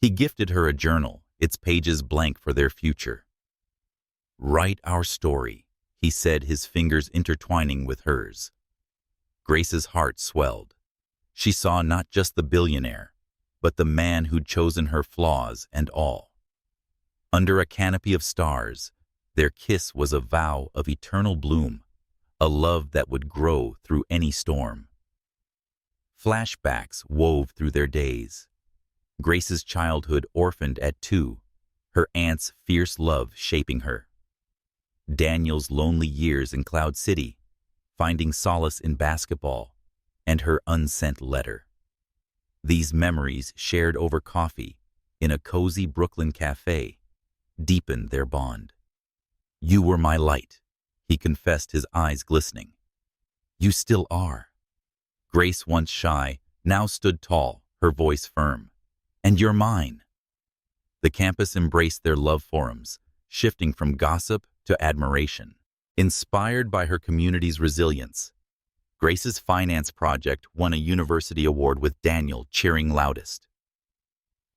He gifted her a journal, its pages blank for their future. Write our story, he said, his fingers intertwining with hers. Grace's heart swelled. She saw not just the billionaire, but the man who'd chosen her flaws and all. Under a canopy of stars, their kiss was a vow of eternal bloom, a love that would grow through any storm. Flashbacks wove through their days. Grace's childhood, orphaned at 2, her aunt's fierce love shaping her. Daniel's lonely years in Cloud City, finding solace in basketball, and her unsent letter. These memories, shared over coffee in a cozy Brooklyn cafe, deepened their bond. You were my light, he confessed, his eyes glistening. You still are. Grace, once shy, now stood tall, her voice firm. And you're mine. The campus embraced their love forums, shifting from gossip to admiration. Inspired by her community's resilience, Grace's finance project won a university award, with Daniel cheering loudest.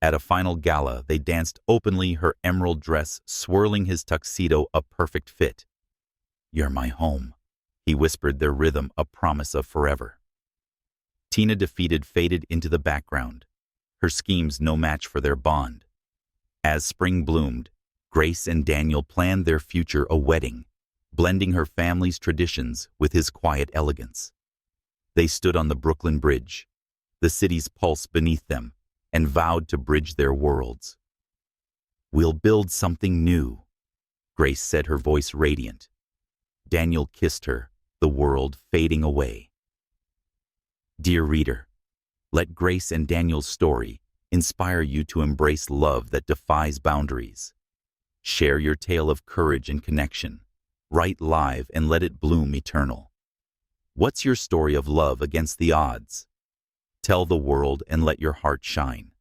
At a final gala, they danced openly, her emerald dress swirling, his tuxedo a perfect fit. You're my home, he whispered, their rhythm a promise of forever. Tina, defeated, faded into the background, her schemes no match for their bond. As spring bloomed, Grace and Daniel planned their future, a wedding, blending her family's traditions with his quiet elegance. They stood on the Brooklyn Bridge, the city's pulse beneath them, and vowed to bridge their worlds. We'll build something new, Grace said, her voice radiant. Daniel kissed her, the world fading away. Dear reader, let Grace and Daniel's story inspire you to embrace love that defies boundaries. Share your tale of courage and connection. Write live and let it bloom eternal. What's your story of love against the odds? Tell the world and let your heart shine.